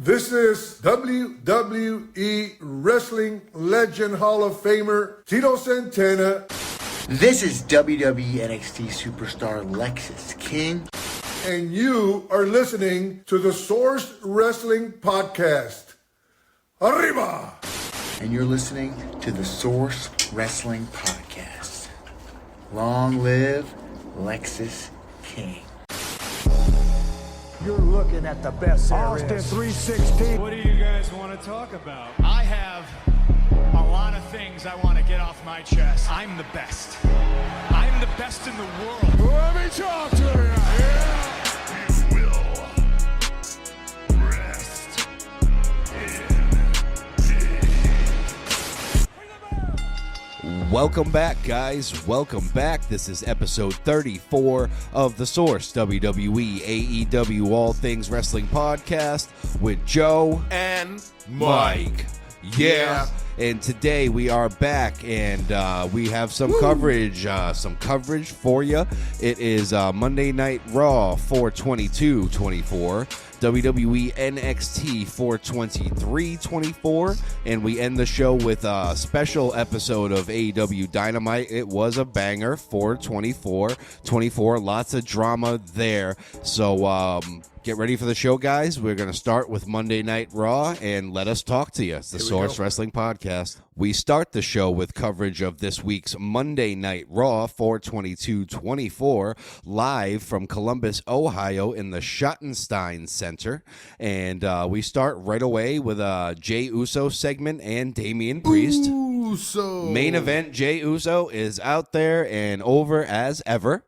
This is WWE Wrestling Legend Hall of Famer Tito Santana. This is WWE NXT Superstar Lexis King. And you are listening to the Source Wrestling Podcast. Arriba! And you're listening to the Source Wrestling Podcast. Long live Lexis King. You're looking at the best there Austin is. 316. What do you guys want to talk about? I have a lot of things I want to get off my chest. I'm the best. I'm the best in the world. Let me talk to you. Yeah. We will rest in Welcome back, guys. Welcome back. This is episode 34 of the Source WWE AEW All Things Wrestling Podcast with Joe And Mike. Yeah. And today we are back, and we have some coverage for you. It is Monday Night Raw 4/22/24, WWE NXT 4/23/24, and we end the show with a special episode of Aew Dynamite. It was a banger, 4/24/24. Lots of drama there. So get ready for the show, guys. We're going to start with Monday Night Raw, and let us talk to you. It's the Source Wrestling Podcast. We start the show with coverage of this week's Monday Night Raw 4/22/24, live from Columbus, Ohio, in the Schottenstein Center. And we start right away with a Jey Uso segment and Damian Priest. Uso. Main event, Jey Uso is out there and over as ever.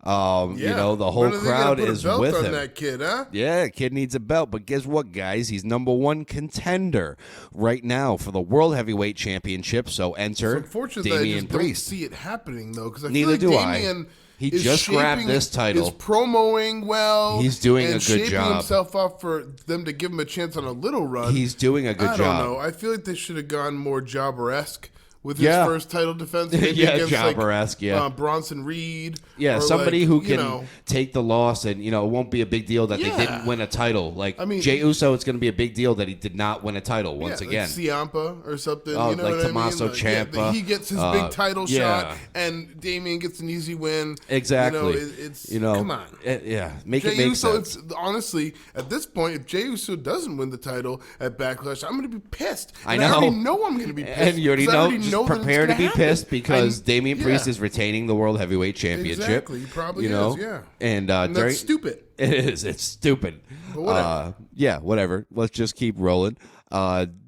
You know, the whole crowd is with him. That kid, huh? Yeah, kid needs a belt, but guess what, guys? He's number one contender right now for the World Heavyweight Championship. So enter Unfortunately, Damian I just Priest. don't see it happening though, because I Neither feel like do I. Damian He is just grabbed shaping this title. He's promoing well. He's doing and a good shaping job. himself up for them to give him a chance on a little run. He's doing a good I job. don't know. I feel like they should have gone more jobber-esque with his Yeah. first title defense. Maybe Yeah, against, jobber-esque, yeah. Bronson Reed. Yeah, or somebody like, who you can know, take the loss, and it won't be a big deal that they Yeah. didn't win a title. Like, I mean, Jey Uso, it's going to be a big deal that he did not win a title once like again. Ciampa or something. Oh, you know like what Tommaso I mean? Like, Ciampa. he gets his big title yeah. shot, and Damian gets an easy win. Exactly. It's come on. Make it Jey make Uso, sense. honestly, at this point, if Jey Uso doesn't win the title at Backlash, I'm going to be pissed. I And know. I already know I'm going to be pissed. And you already 'cause I know, that just it's prepare to gonna be happen. pissed because Damian yeah. Priest is retaining the World Heavyweight Championship. Exactly. He probably is, yeah. And, And that's stupid. It is. It's stupid. But whatever. Yeah, whatever. Let's just keep rolling.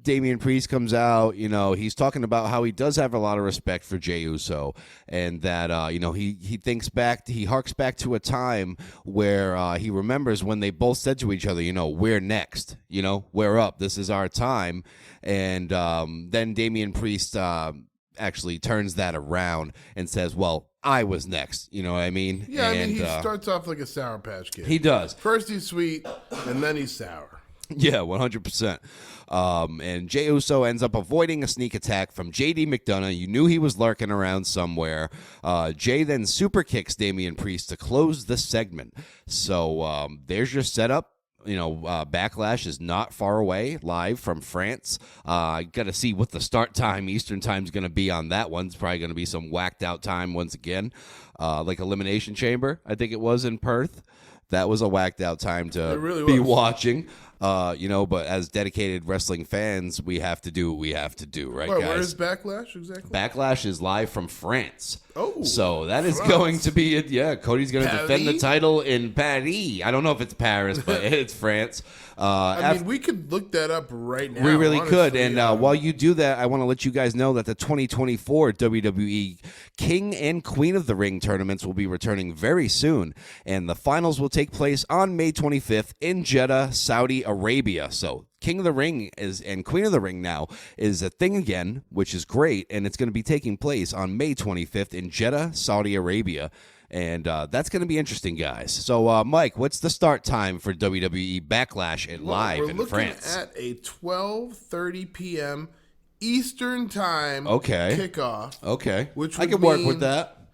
Damian Priest comes out. He's talking about how he does have a lot of respect for Jey Uso, and that he thinks back, he harks back to a time where he remembers when they both said to each other, we're next, we're up, this is our time, and then Damian Priest actually turns that around and says, well, I was next. You know what I mean? Yeah, and, I mean, he starts off like a Sour Patch Kid. He does. First he's sweet, and then he's sour. Yeah, 100%. And Jey Uso ends up avoiding a sneak attack from JD McDonough. You knew he was lurking around somewhere. Jay then super kicks Damian Priest to close the segment. So there's your setup. Backlash is not far away, live from France. I got to see what the start time, Eastern time, is going to be on that one. It's probably going to be some whacked out time once again, like Elimination Chamber, I think it was in Perth. That was a whacked out time to be watching. But as dedicated wrestling fans, we have to do what we have to do, right, guys? Where is Backlash exactly? Backlash is live from France. Oh, so that is France. going to be it. Yeah, Cody's going to defend the title in Paris. I don't know if it's Paris, but it's France. I mean, we could look that up right now. We really honestly. could. And while you do that, I want to let you guys know that the 2024 WWE King and Queen of the Ring tournaments will be returning very soon. And the finals will take place on May 25th in Jeddah, Saudi Arabia. So King of the Ring and Queen of the Ring now is a thing again, which is great. And it's going to be taking place on May 25th in Jeddah, Saudi Arabia. And that's going to be interesting, guys. So, Mike, what's the start time for WWE Backlash at live in France? We're looking at a 12:30 p.m. Eastern time kickoff. Okay. Okay. Which I would can work mean with that.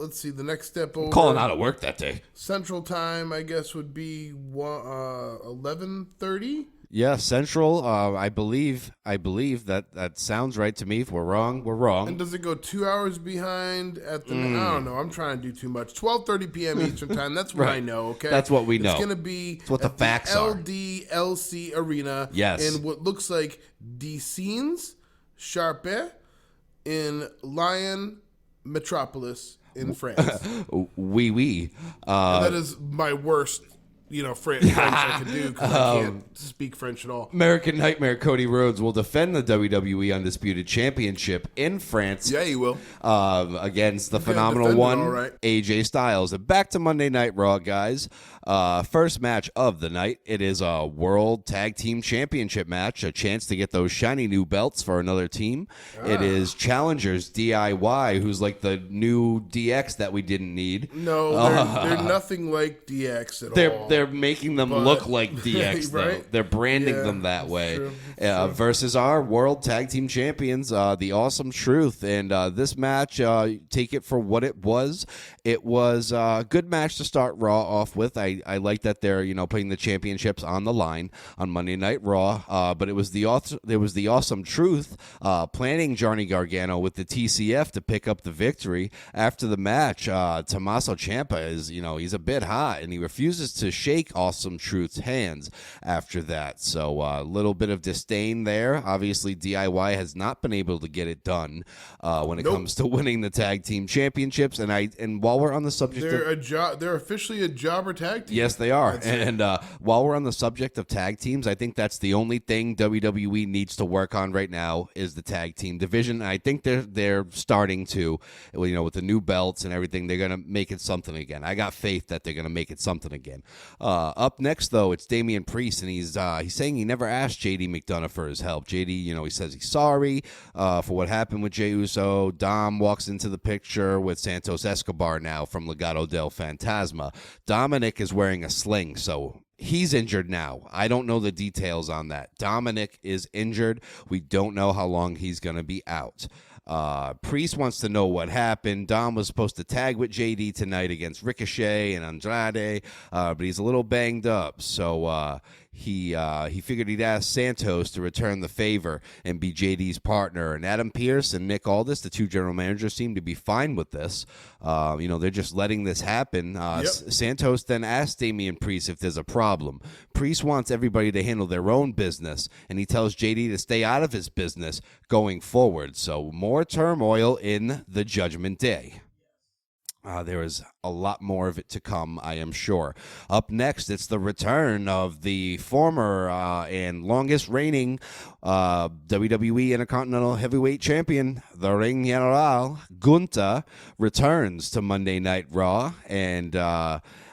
let's see. The next step over. Calling out of work that day. Central Time, I guess, would be 11:30. Yeah, Central. I believe that sounds right to me. If we're wrong, we're wrong. And does it go 2 hours behind at the? I don't know. I'm trying to do too much. 12:30 p.m. Eastern Time. That's what Right. I know. Okay, That's what we know. It's gonna be It's what the facts are. LDLC Arena. Yes. In what looks like Dessines, Charpet, in Lyon Metropolis in France. Wwe. That is my worst. French I can do because I can't speak French at all. American Nightmare Cody Rhodes will defend the WWE Undisputed Championship in France. Yeah, he will. Against the gonna phenomenal defend it one, all right. AJ Styles. And back to Monday Night Raw, guys. First match of the night. It is a World Tag Team Championship match. A chance to get those shiny new belts for another team. It is Challengers DIY, who's like the new DX that we didn't need. No, they're nothing like DX at all. They're making them look like DX, though. Right? They're branding Yeah, them that that's way. true. Versus our World Tag Team Champions, the Awesome Truth. And this match, take it for what it was. It was a good match to start Raw off with. I like that they're putting the championships on the line on Monday Night Raw. But it was the Awesome Truth planning Johnny Gargano with the TCF to pick up the victory. After the match, Tommaso Ciampa is he's a bit hot and he refuses to shake Awesome Truth's hands after that. So a little bit of disdain there. Obviously, DIY has not been able to get it done when it comes to winning the tag team championships. And while we're on the subject, they're officially a jobber tag team. yes, they are. And while we're on the subject of tag teams, I think that's the only thing WWE needs to work on right now is the tag team division. And I think they're starting to, with the new belts and everything, they're gonna make it something again. I got faith that they're gonna make it something again. Up next, though, it's Damian Priest, and he's saying he never asked JD McDonough for his help. JD, he says he's sorry for what happened with Jey Uso. Dom walks into the picture with Santos Escobar now from Legado del Fantasma. Dominic is wearing a sling, so he's injured now. I don't know the details on that. Dominic is injured. We don't know how long he's going to be out. Priest wants to know what happened. Dom was supposed to tag with JD tonight against Ricochet and Andrade, but he's a little banged up. So he figured he'd ask Santos to return the favor and be JD's partner. And Adam Pearce and Nick Aldis, the two general managers, seem to be fine with this. They're just letting this happen. Santos then asked Damian Priest if there's a problem. Priest wants everybody to handle their own business, and he tells JD to stay out of his business going forward. So more turmoil in the Judgment Day. There is a lot more of it to come, I am sure. Up next, it's the return of the former and longest reigning WWE Intercontinental Heavyweight Champion, the Ring General, Gunther, returns to Monday Night Raw. And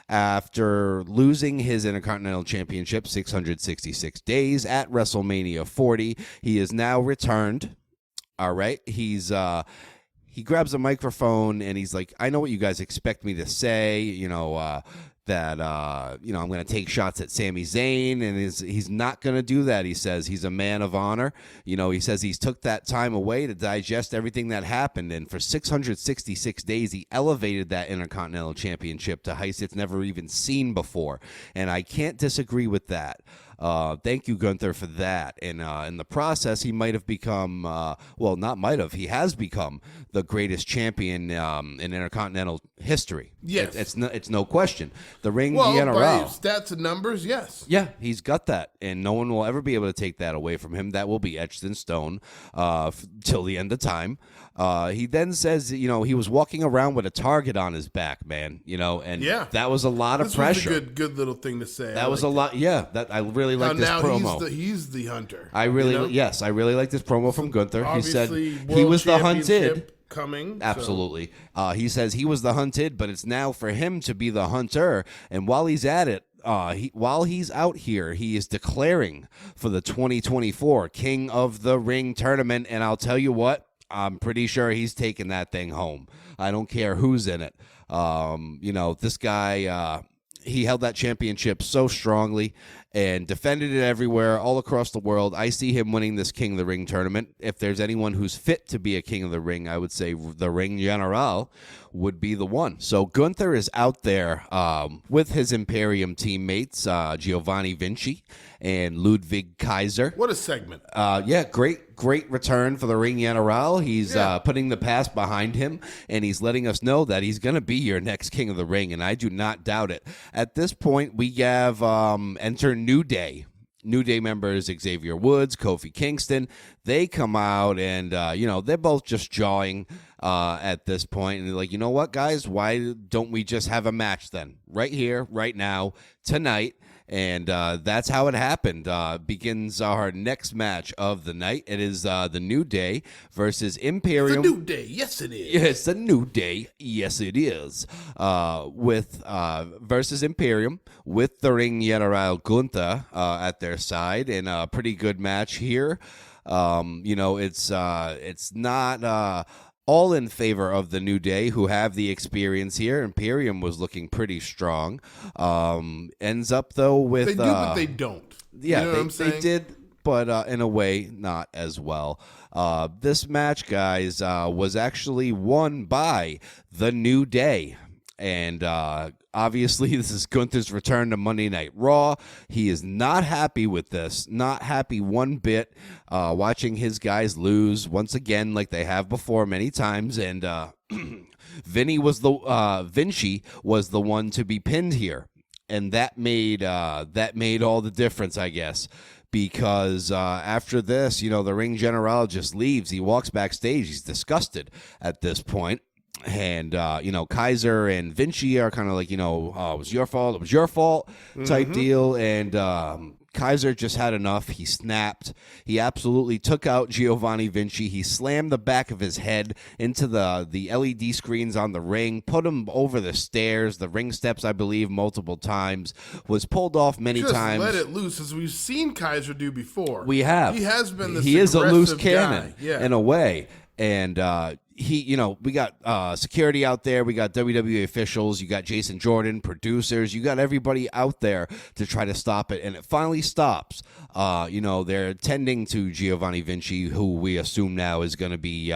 after losing his Intercontinental Championship 666 days at WrestleMania 40, he is now returned. All right, he grabs a microphone and he's like, I know what you guys expect me to say, that I'm going to take shots at Sami Zayn, and he's not going to do that. He says he's a man of honor. He says he's took that time away to digest everything that happened, and for 666 days he elevated that Intercontinental Championship to heights it's never even seen before, and I can't disagree with that. Thank you, Gunther, for that. And in the process, he might have become, he has become the greatest champion in Intercontinental history. Yes. It's no question. The Ring By General. stats and numbers, yes. Yeah, he's got that, and no one will ever be able to take that away from him. That will be etched in stone till the end of time. He then says, he was walking around with a target on his back, man, and that was a lot of pressure. Was a good little thing to say. That was a lot. Yeah, that I really like this promo. He's the hunter. I really like this promo from Gunther. He said Obviously, he was the World hunted. Championship coming. Absolutely. He says he was the hunted, but it's now for him to be the hunter. And while he's at it, while he's out here, he is declaring for the 2024 King of the Ring tournament. And I'll tell you what, I'm pretty sure he's taking that thing home. I don't care who's in it. This guy, he held that championship so strongly, and defended it everywhere, all across the world. I see him winning this King of the Ring tournament. If there's anyone who's fit to be a King of the Ring, I would say the Ring General would be the one. So Gunther is out there with his Imperium teammates, Giovanni Vinci and Ludwig Kaiser. What a segment. Yeah, great return for the Ring General. He's putting the past behind him, and he's letting us know that he's going to be your next King of the Ring, and I do not doubt it. At this point, we have enter New Day. New Day members Xavier Woods, Kofi Kingston. They come out, and, they're both just jawing at this point. And they're like, you know what, guys? Why don't we just have a match then? Right here, right now, tonight. And that's how it happened. Begins our next match of the night. It is the New Day versus Imperium. The New Day, yes it is. Yes, the New Day, yes it is. With versus Imperium with the Ring General Gunther at their side in a pretty good match here. It's not all in favor of the New Day, who have the experience here. Imperium was looking pretty strong. Ends up, though, with... They do, but they don't. Yeah, you know what I'm saying? they did, but in a way, not as well. This match, guys, was actually won by the New Day. And obviously, this is Gunther's return to Monday Night Raw. He is not happy with this, not happy one bit, watching his guys lose once again like they have before many times. And Vinci was the one to be pinned here. And that made all the difference, I guess. Because after this, the Ring General just leaves. He walks backstage. He's disgusted at this point. And, Kaiser and Vinci are kind of like, it was your fault type deal. And Kaiser just had enough. He snapped. He absolutely took out Giovanni Vinci. He slammed the back of his head into the LED screens on the ring, put him over the stairs, the ring steps, I believe, multiple times, was pulled off many times. Let it loose, as we've seen Kaiser do before. We have. He has been this He is a loose aggressive cannon in a way. And we got security out there. We got WWE officials. You got Jason Jordan, producers. You got everybody out there to try to stop it. And it finally stops. They're tending to Giovanni Vinci, who we assume now is going to be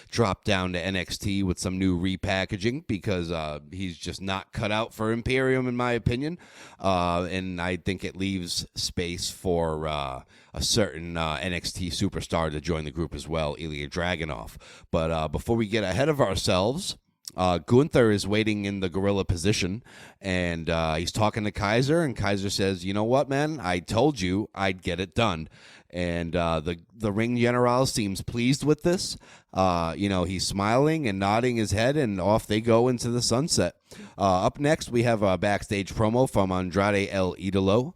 dropped down to NXT with some new repackaging because he's just not cut out for Imperium, in my opinion. And I think it leaves space for a certain NXT superstar to join the group as well, Ilya Dragunov. But before we get ahead of ourselves, Gunther is waiting in the gorilla position, and he's talking to Kaiser, and Kaiser says, you know what, man? I told you I'd get it done. And the Ring General seems pleased with this. He's smiling and nodding his head, and off they go into the sunset. Up next, we have a backstage promo from Andrade El Idolo.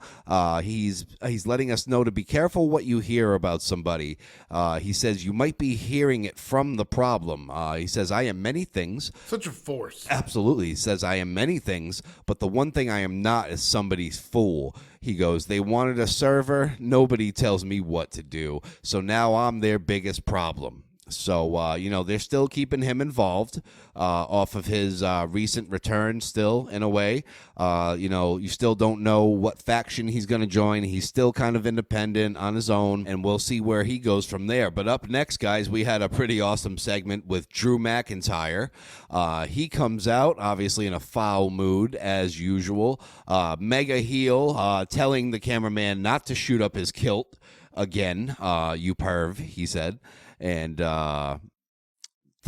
He's letting us know to be careful what you hear about somebody. He says you might be hearing it from the problem. He says, I am many things. Such a force. Absolutely. He says, I am many things, but the one thing I am not is somebody's fool. He goes, they wanted a server. Nobody tells me what to do. So now I'm their biggest problem. So, they're still keeping him involved off of his recent return still, in a way. You still don't know what faction he's going to join. He's still kind of independent on his own, and we'll see where he goes from there. But up next, guys, we had a pretty awesome segment with Drew McIntyre. He comes out, obviously, in a foul mood, as usual. Mega heel, telling the cameraman not to shoot up his kilt again, you perv, he said. And the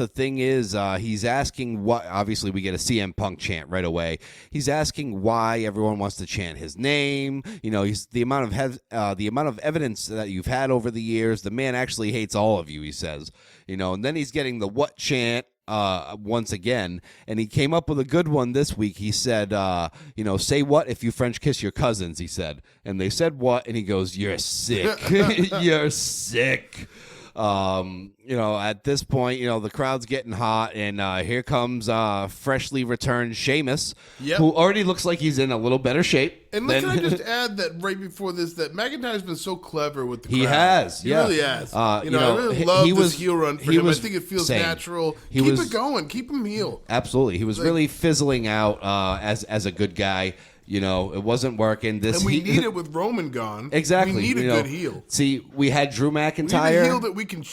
thing is, he's asking what. Obviously, we get a CM Punk chant right away. He's asking why everyone wants to chant his name. He's the amount of evidence that you've had over the years. The man actually hates all of you. He says, and then he's getting the what chant once again. And he came up with a good one this week. He said, say what if you French kiss your cousins? He said, and they said what, and he goes, you're sick. You're sick. At this point, the crowd's getting hot, and here comes freshly returned Sheamus, who already looks like he's in a little better shape. And can I just add that right before this, that McIntyre's been so clever with the crowd. He has, He really has. I really love this heel run for him. I think it feels natural. Keep it going. Keep him heel. Absolutely. He was really fizzling out as a good guy. It wasn't working. And we need it with Roman gone. Exactly. We need a good heel. See, we had Drew We need McIntyre. a heel that we can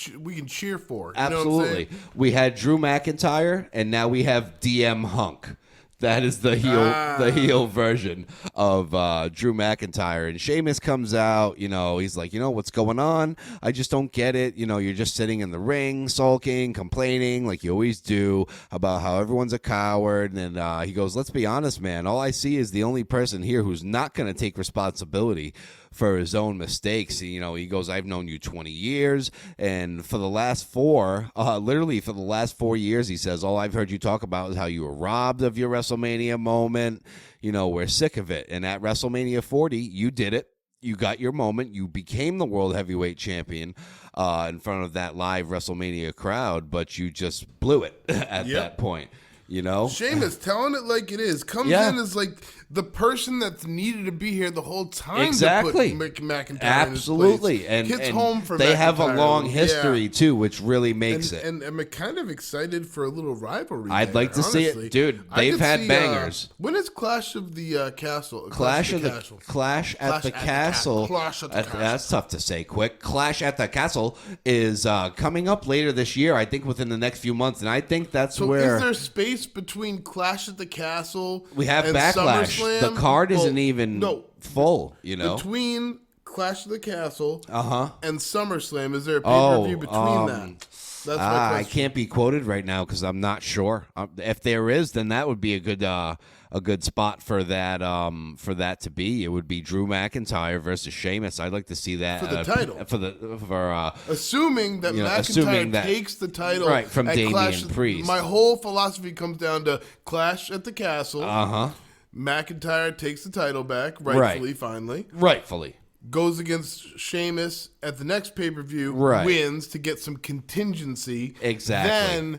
cheer for. You know what I'm Absolutely. saying? We had Drew McIntyre, and now we have DM Hunk. That is the heel version of Drew McIntyre. And Sheamus comes out, he's like, what's going on? I just don't get it. You're just sitting in the ring, sulking, complaining like you always do about how everyone's a coward. And he goes, let's be honest, man. All I see is the only person here who's not going to take responsibility for his own mistakes. He goes, I've known you 20 years, and for the last 4 years, he says, all I've heard you talk about is how you were robbed of your WrestleMania moment. We're sick of it. And at WrestleMania 40, you did it. You got your moment. You became the World Heavyweight Champion in front of that live WrestleMania crowd, but you just blew it at that point. Sheamus telling it like it is comes in as like the person that's needed to be here the whole time. Exactly. To put McIntyre Absolutely. in his place. Hits home for they McIntyre. have a long history too, which really makes it. And I'm kind of excited for a little rivalry. I'd like to see it, dude. They've had bangers. When is Clash of the Castle? Clash at the Castle. Clash at the Castle. That's tough to say quick. Clash at the Castle is coming up later this year. I think within the next few months, and I think that's where. Is there space between Clash at the Castle? We have and Backlash. SummerSlam? The card isn't even full. Between Clash of the Castle and SummerSlam, is there a pay-per-view between that? That's my I question. can't be quoted right now because I'm not sure. If there is, then that would be a good spot for that to be. It would be Drew McIntyre versus Sheamus. I'd like to see that For the title. Assuming that McIntyre takes the title right from at Damian Clash, Priest. My whole philosophy comes down to Clash at the Castle. McIntyre takes the title back, rightfully, finally. Rightfully. Goes against Sheamus at the next pay-per-view, wins to get some contingency. Exactly. Then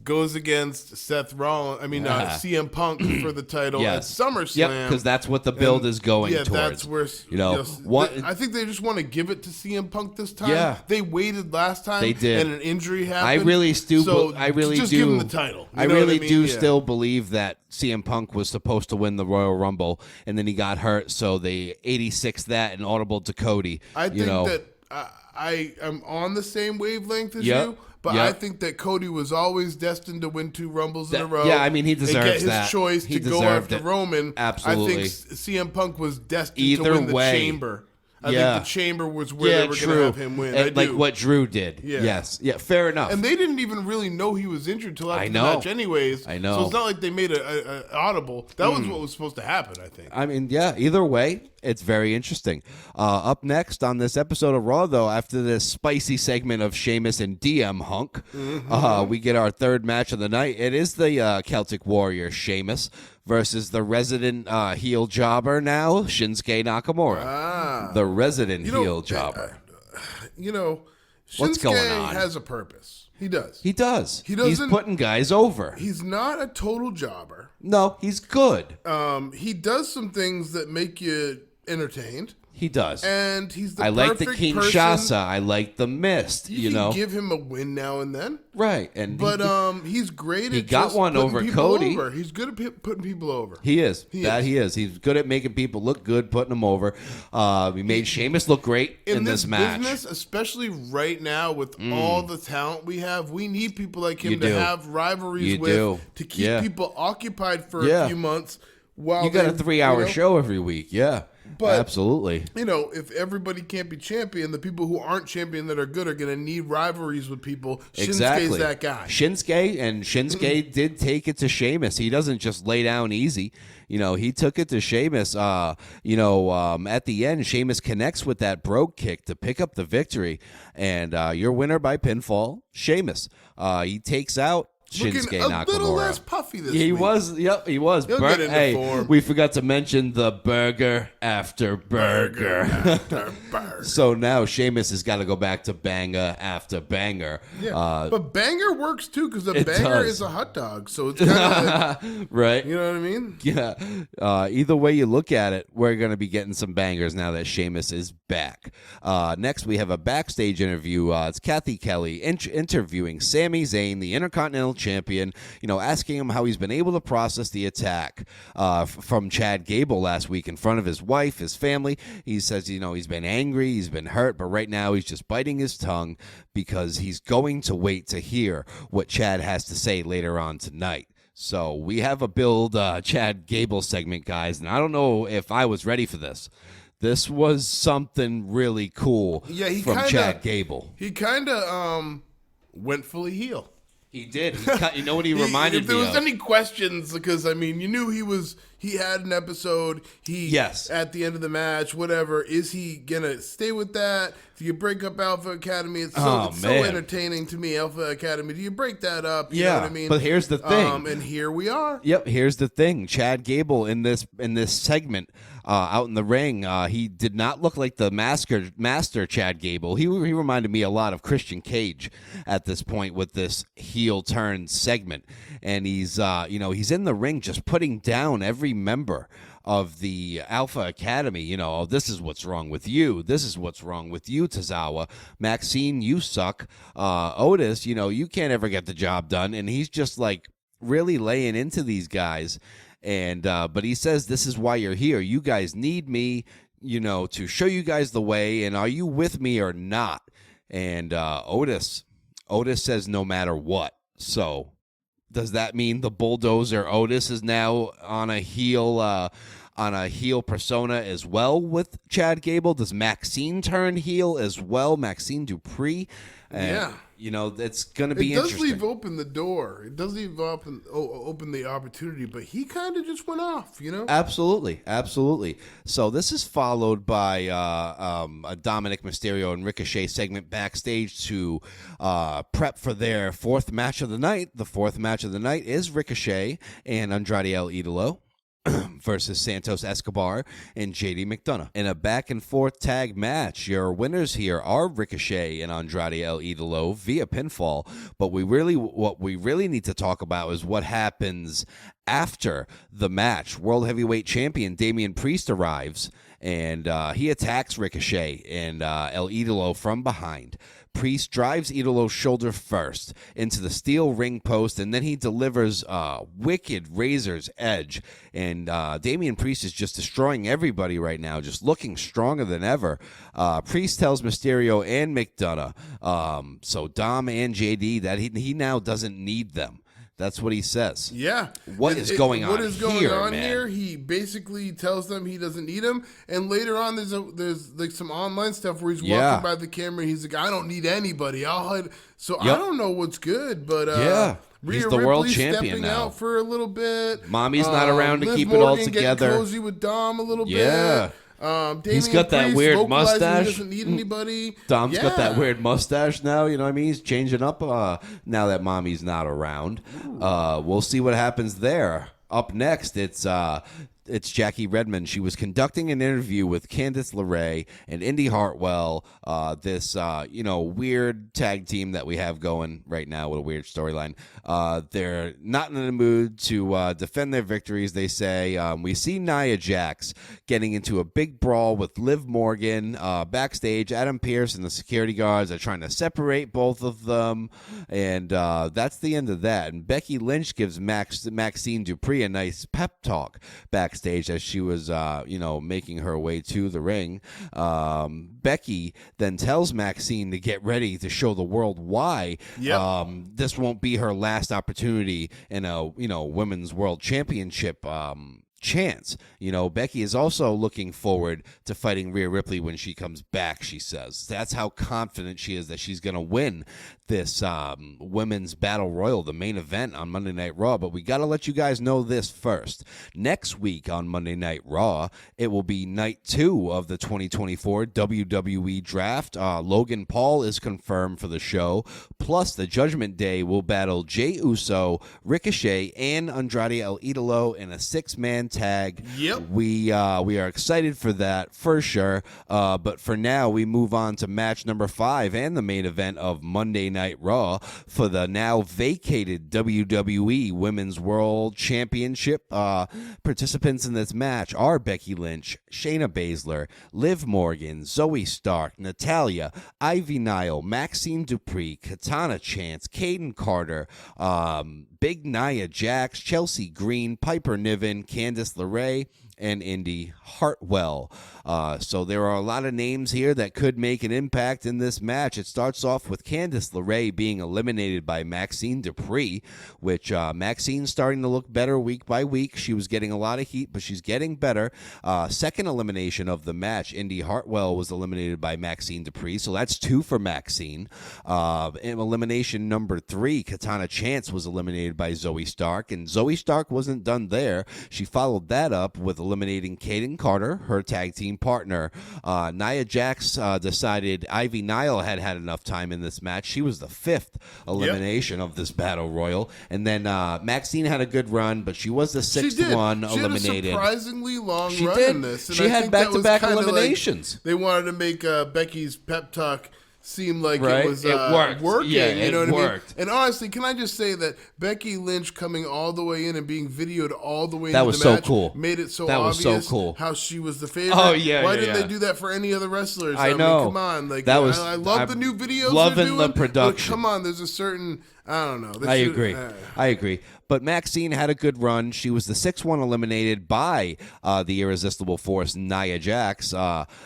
goes against CM Punk for the title at SummerSlam. Yep, because that's what the build is going towards. That's where I think they just want to give it to CM Punk this time. Yeah. They waited last time. They did. And an injury happened. I really just do. give him the title. I really do still believe that CM Punk was supposed to win the Royal Rumble, and then he got hurt, so they 86 that and audible to Cody. I think that I am on the same wavelength as you. But I think that Cody was always destined to win 2 Rumbles in a row. Yeah, I mean, he deserves and get his that. choice He to go after deserved it. Roman. Absolutely. I think CM Punk was destined Either to win the way. Chamber. I think the Chamber was where they were going to have him win. And like what Drew did. Yeah. Yes. Yeah, fair enough. And they didn't even really know he was injured till after I the know. match anyways. I know. So it's not like they made an audible. That was what was supposed to happen, I think. I mean, yeah, either way, it's very interesting. Up next on this episode of Raw, though, after this spicy segment of Sheamus and DM Hunk, we get our third match of the night. It is the Celtic Warrior Sheamus versus the resident heel jobber now, Shinsuke Nakamura. The resident heel jobber. What's going on? has a purpose. He does. He does. He doesn't. He's putting guys over. He's not a total jobber. No, he's good. He does some things that make you entertained. He does. And he's the I like the perfect Kinshasa. person. I like the Mist. You can give him a win now and then. Right. He's great he at got just one putting over people Cody. over. He's good at putting people over. He is. He is. He's good at making people look good, putting them over. He made Sheamus look great in this match. Business, especially right now with all the talent we have, we need people like him to have rivalries to keep people occupied for a few months. While you got a 3-hour show every week. Yeah. But, absolutely. If everybody can't be champion, the people who aren't champion that are good are going to need rivalries with people. Shinsuke's that guy. Shinsuke did take it to Sheamus. He doesn't just lay down easy. He took it to Sheamus. At the end, Sheamus connects with that brogue kick to pick up the victory. And your winner by pinfall, Sheamus. He takes out Shinsuke Nakamura. A little less puffy this week. He was. Yep, he was. He'll get into form. We forgot to mention the burger after burger. So now Sheamus has got to go back to banger after banger. Yeah, but banger works too because a banger is a hot dog. So it's kind of like, right. You know what I mean? Yeah. Either way you look at it, we're going to be getting some bangers now that Sheamus is back. Next, we have a backstage interview. It's Kathy Kelly interviewing Sami Zayn, the Intercontinental champion, asking him how he's been able to process the attack from Chad Gable last week in front of his wife, his family. He says, he's been angry, he's been hurt, but right now he's just biting his tongue because he's going to wait to hear what Chad has to say later on tonight. So we have a Build Chad Gable segment, guys, and I don't know if I was ready for this. This was something really cool from Chad Gable. He kind of went fully heel. He did. You know what he reminded me of? If there was any questions, because, you knew he had an episode. At the end of the match, whatever. Is he going to stay with that? Do you break up Alpha Academy? It's so entertaining to me, Alpha Academy. Do you break that up? You know what I mean? But here's the thing. And here we are. Yep, here's the thing. Chad Gable in this segment out in the ring, he did not look like the master Chad Gable. He reminded me a lot of Christian Cage at this point with this heel turn segment. And he's he's in the ring just putting down every member of the Alpha Academy. This is what's wrong with you. This is what's wrong with you, Tozawa. Maxine, you suck. Otis, you can't ever get the job done. And he's just like really laying into these guys. And but he says, this is why you're here. You guys need me, to show you guys the way. And are you with me or not? And Otis says no matter what. So does that mean the Bulldozer Otis is now on a heel persona as well with Chad Gable? Does Maxine turn heel as well? Maxine Dupree? It's going to be interesting. It does leave open the door. It does leave open the opportunity, but he kind of just went off, Absolutely. So this is followed by a Dominic Mysterio and Ricochet segment backstage to prep for their fourth match of the night. The fourth match of the night is Ricochet and Andrade El Idolo versus Santos Escobar and JD McDonough in a back-and-forth tag match. Your winners here are Ricochet and Andrade El Idolo via pinfall, but what we really need to talk about is what happens after the match. World Heavyweight Champion Damian Priest arrives, and he attacks Ricochet and El Idolo from behind. Priest drives Idolo's shoulder first into the steel ring post, and then he delivers wicked Razor's Edge. And Damian Priest is just destroying everybody right now, just looking stronger than ever. Priest tells Mysterio and McDonough, so Dom and JD, that he now doesn't need them. That's what he says. Yeah. What is going on here? He basically tells them he doesn't need him. And later on, there's like some online stuff where he's walking by the camera. And he's like, I don't need anybody. I'll hide. So I don't know what's good, but he's the world champion stepping now. Out for a little bit. Mommy's not around to Liv keep Morgan it all together. Getting cozy with Dom a little bit. He's got that weird mustache. He doesn't need anybody. Dom's got that weird mustache now. You know what I mean? He's changing up now that Mommy's not around. We'll see what happens there. Up next, it's Jackie Redmond. She was conducting an interview with Candice LeRae and Indy Hartwell, this weird tag team that we have going right now with a weird storyline. They're not in the mood to defend their victories, they say. We see Nia Jax getting into a big brawl with Liv Morgan. Backstage, Adam Pearce and the security guards are trying to separate both of them, and that's the end of that. And Becky Lynch gives Maxine Dupree a nice pep talk backstage as she was, making her way to the ring. Becky then tells Maxine to get ready to show the world why this won't be her last opportunity in a, women's world championship chance. Becky is also looking forward to fighting Rhea Ripley when she comes back, she says. That's how confident she is that she's going to win this women's battle royal, the main event on Monday Night Raw. But we got to let you guys know this first. Next week on Monday Night Raw, it will be night 2 of the 2024 WWE Draft. Logan Paul is confirmed for the show. Plus, the Judgment Day will battle Jey Uso, Ricochet, and Andrade El Idolo in a 6-man tag. Yep. We are excited for that for sure. But for now, we move on to match number 5 and the main event of Monday Night Raw for the now vacated WWE Women's World Championship. Participants in this match are Becky Lynch, Shayna Baszler, Liv Morgan, Zoe Stark, Natalya, Ivy Nile, Maxine Dupree, Katana Chance, Kaden Carter, Big Nia Jax, Chelsea Green, Piper Niven, Candice LeRae, and Indy Hartwell. So there are a lot of names here that could make an impact in this match. It starts off with Candice LeRae being eliminated by Maxine Dupree, which Maxine's starting to look better week by week. She was getting a lot of heat, but she's getting better. Second elimination of the match, Indy Hartwell was eliminated by Maxine Dupree, so that's 2 for Maxine. Elimination number 3, Katana Chance was eliminated by Zoe Stark, and Zoe Stark wasn't done there. She followed that up with eliminating Kaden Carter, her tag team partner. Nia Jax decided Ivy Nile had enough time in this match. She was the 5th elimination of this battle royal. And then Maxine had a good run, but she was the 6th one eliminated. She had a surprisingly long run in this. And she had back-to-back eliminations. Like they wanted to make Becky's pep talk seem like right? it was it worked. working. Yeah, you know it what worked. I mean? And honestly, can I just say that Becky Lynch coming all the way in and being videoed all the way that into was the so match cool. made it so that obvious was so cool. how she was the favorite. Oh, yeah, Why yeah, didn't yeah. they do that for any other wrestlers? I know. mean, come on. Like, that was, I love the new videos loving they're doing, the production. But come on, there's a certain, I don't know. I agree. I agree. But Maxine had a good run. She was the 6th one eliminated by the Irresistible Force, Nia Jax.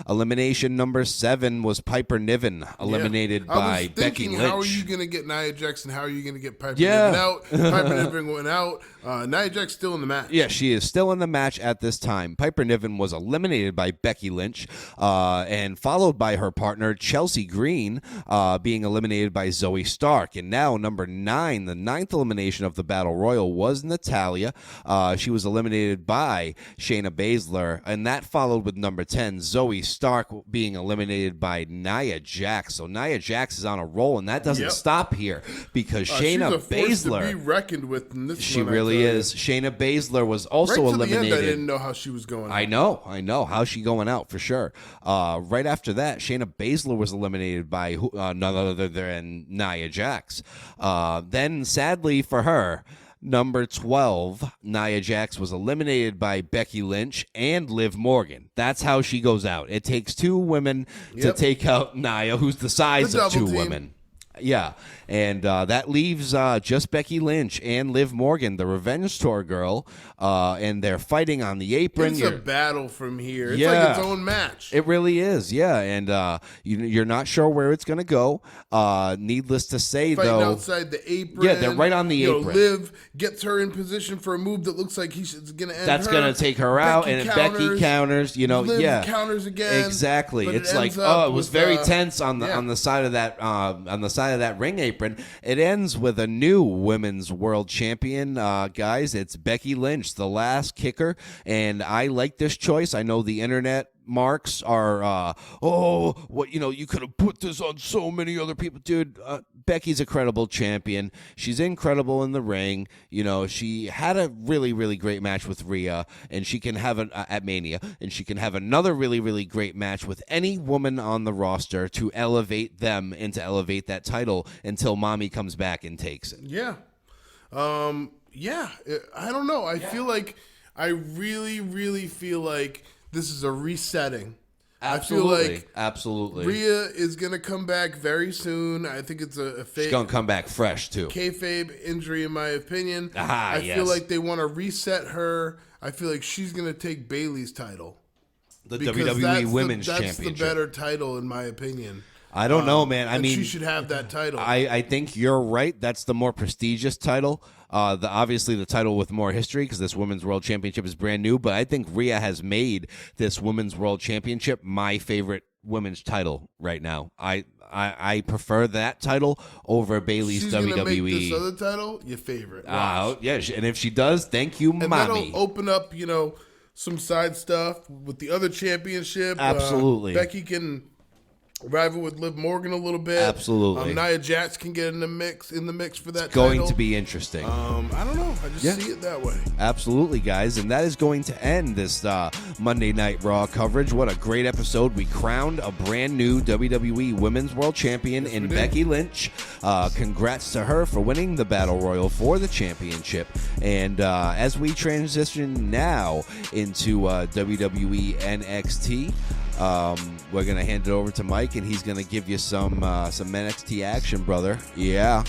Elimination number 7 was Piper Niven, eliminated by Becky Lynch. How are you going to get Nia Jax and how are you going to get Piper Yeah. Niven out? Piper Niven went out. Nia Jax still in the match. Yeah, she is still in the match at this time. Piper Niven was eliminated by Becky Lynch and followed by her partner, Chelsea Green, being eliminated by Zoe Stark. And now number 9, the 9th elimination of the Battle Royal was Natalya. She was eliminated by Shayna Baszler, and that followed with number 10, Zoe Stark, being eliminated by Nia Jax. So Nia Jax is on a roll, and that doesn't stop here because Shayna she's a force Baszler, to be reckoned with in this she one, really is. Shayna Baszler was also right to eliminated. the end, I didn't know how she was going. I know. How's she going out for sure? Right after that, Shayna Baszler was eliminated by none other than Nia Jax. Then, sadly for her, number 12, Nia Jax was eliminated by Becky Lynch and Liv Morgan. That's how she goes out. It takes 2 women to take out Nia, who's the size of 2 women. Yeah, and that leaves just Becky Lynch and Liv Morgan, the Revenge Tour girl, and they're fighting on the apron. It's a battle from here. It's like its own match. It really is, yeah, and you're not sure where it's going to go. Needless to say, Fighting though, outside the apron. Yeah, they're right on the apron. Liv gets her in position for a move that looks like he's going to end that's her. going to take her out, and Becky counters. Liv counters again. Exactly. It's like it was very tense on the side of that ring apron. It ends with a new women's world champion, guys. It's Becky Lynch, the last kicker, and I like this choice. I know the internet marks are you could have put this on so many other people. Dude, Becky's a credible champion. She's incredible in the ring. She had a really, really great match with Rhea, and she can have at Mania, and she can have another really, really great match with any woman on the roster to elevate them and to elevate that title until Mommy comes back and takes it. Yeah. I don't know. I really, really feel like this is a resetting. Absolutely. I feel like absolutely. Rhea is going to come back very soon. I think it's a fake. She's going to come back fresh, too. Kayfabe injury, in my opinion. I feel like they want to reset her. I feel like she's going to take Bayley's title. The WWE Women's Championship. That's the better title, in my opinion. I don't know, man. I mean, she should have that title. I think you're right. That's the more prestigious title. Obviously the title with more history because this Women's World Championship is brand new. But I think Rhea has made this Women's World Championship my favorite women's title right now. I prefer that title over Bayley's She's WWE. She's going to make this other title your favorite. Yeah, and if she does, thank you, and Mommy. That'll open up, some side stuff with the other championship. Absolutely. Becky can rival with Liv Morgan a little bit. Absolutely. Nia Jax can get in the mix for that. It's going title. to be interesting. I don't know. I just see it that way. Absolutely, guys. And that is going to end this Monday Night Raw coverage. What a great episode. We crowned a brand new WWE Women's World Champion in Becky Lynch. Congrats to her for winning the Battle Royal for the championship. And as we transition now into WWE NXT, we're going to hand it over to Mike, and he's going to give you some NXT action, brother. Yeah.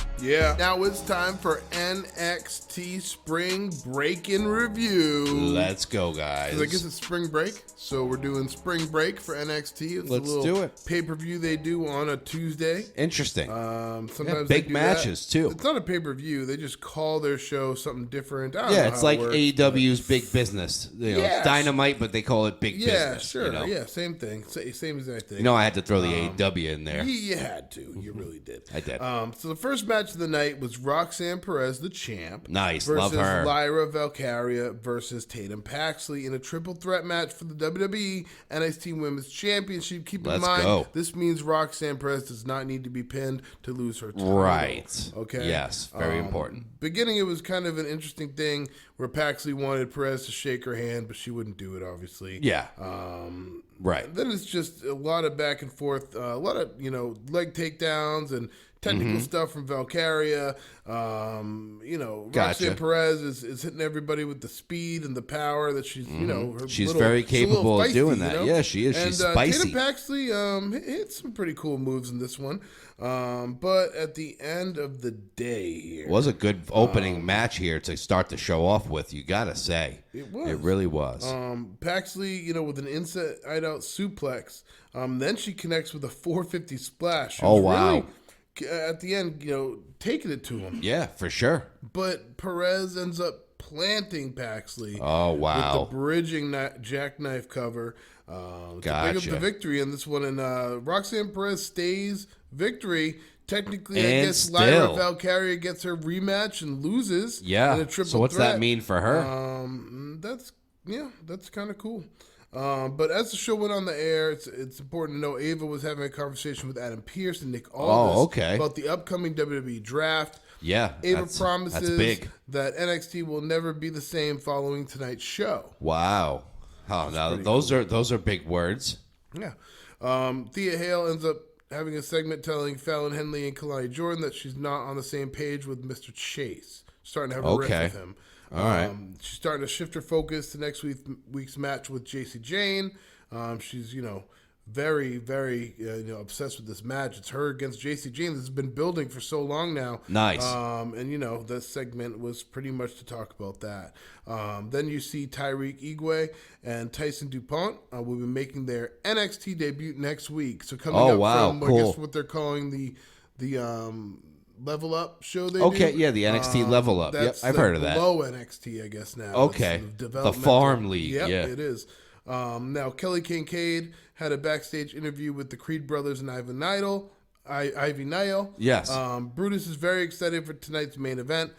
Now it's time for NXT Spring Break in Review. Let's go, guys. I guess it's Spring Break, so we're doing Spring Break for NXT. It's Let's a little do it. Pay-per-view they do on a Tuesday. Interesting. Sometimes big they do matches, that. too. It's not a pay-per-view. They just call their show something different. I don't know It's how like it works, AEW's Big Business. It's Dynamite, but they call it Big Business. Sure. You know? Yeah, same thing. Same exact thing. I had to throw the AEW in there. You had to. You really did. I did. So the first match of the night was Roxanne Perez, the champ. Nice. Versus Love her. Lyra Valkyria versus Tatum Paxley in a triple threat match for the WWE NXT Women's Championship. Keep in mind, this means Roxanne Perez does not need to be pinned to lose her title. Right. Okay. Yes. Very important. Beginning, it was kind of an interesting thing where Paxley wanted Perez to shake her hand, but she wouldn't do it, obviously. Yeah. Right. Then it's just a lot of back and forth, a lot of leg takedowns and technical stuff from Valkyria. Roxanne Perez is hitting everybody with the speed and the power that she's, she's very capable of doing that. Yeah, she is. And, she's spicy. Tatum Paxley hit some pretty cool moves in this one. But at the end of the day here, It was a good opening match here to start the show off with, you got to say. It was. It really was. Paxley, with an inside-out suplex. Then she connects with a 450 splash. Wow. Really, at the end, taking it to him. Yeah, for sure. But Perez ends up planting Paxley. Oh, wow. With the bridging jackknife cover. To pick up the victory in this one. And Roxanne Perez stays victory. Technically, I guess Lyra Valkyria gets her rematch and loses. Yeah. In a triple so what's threat. that mean for her? That's kind of cool. But as the show went on the air, it's important to know Ava was having a conversation with Adam Pearce and Nick Aldis about the upcoming WWE draft. Yeah. Ava promises that's big. that NXT will never be the same following tonight's show. Wow. Oh, now those are big words. Yeah. Thea Hale ends up having a segment telling Fallon Henley and Kalani Jordan that she's not on the same page with Mr. Chase. Starting to have a rift with him. All right. She's starting to shift her focus to next week's match with JC Jane. She's, very, very obsessed with this match. It's her against JC Jane. This has been building for so long now. Nice. And this segment was pretty much to talk about that. Then you see Tyreek Igwe and Tyson DuPont will be making their NXT debut next week. So coming up from I guess what they're calling the Level Up show they do. Yeah, the NXT Level Up. Yep, I've heard of that. Below NXT, I guess now. Okay, the Farm League. Yep, yeah, it is. Now, Kelly Kincaid had a backstage interview with the Creed brothers and Ivy Nile. Yes. Brutus is very excited for tonight's main event.